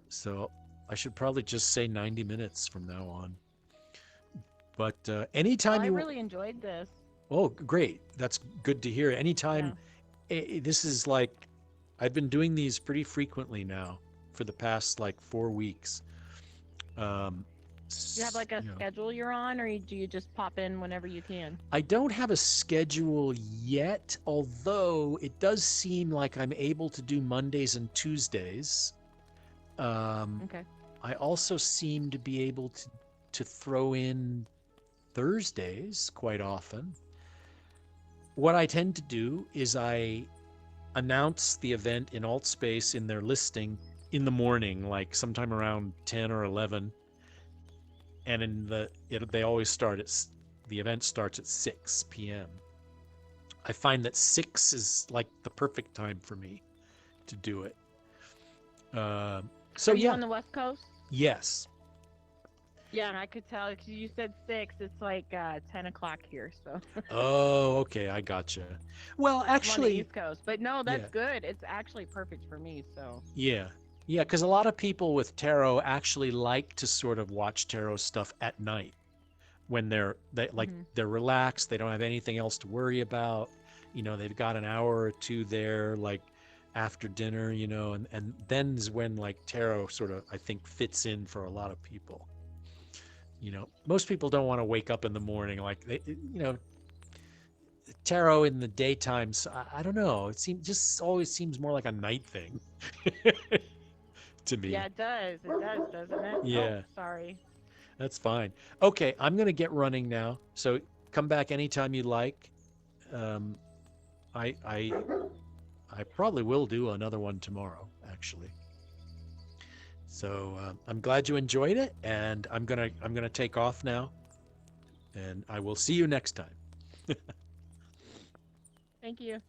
So I should probably just say 90 minutes from now on. But Well, anytime I you, really enjoyed this. oh, great. That's good to hear. Anytime, Yeah. this is like, I've been doing these pretty frequently now for the past like 4 weeks. Um, Do you have like a you know, schedule you're on, or do you just pop in whenever you can? I don't have a schedule yet, although it does seem like I'm able to do Mondays and Tuesdays. Um, Okay. I also seem to be able to throw in Thursdays quite often. What I tend to do is I announce the event in Altspace in their listing in the morning, like sometime around 10 or 11, and they always the event starts at 6 p.m. I find that 6 is like the perfect time for me to do it. So Are you yeah, on the West Coast? yes. Yeah, I could tell because you said 6. It's like 10 o'clock here, so Oh, okay, I gotcha. Well, I'm on the actually, East Coast. But no, yeah, that's good. It's actually perfect for me. So yeah, yeah, because a lot of people with tarot actually like to sort of watch tarot stuff at night when hmm they're relaxed, they don't have anything else to worry about. They've got an hour or two there, like after dinner, and then is when like tarot sort of I think fits in for a lot of people. Most people don't want to wake up in the morning like tarot in the daytime. So I don't know. It seems just always seems more like a night thing to yeah, me. it does. It does, doesn't it? Oh, Yeah, sorry. that's fine. Okay, I'm gonna get running now. So come back anytime you like. Um, I I I probably will do another one tomorrow, actually. So I'm glad you enjoyed it, and I'm gonna take off now, and I will see you next time. Thank you.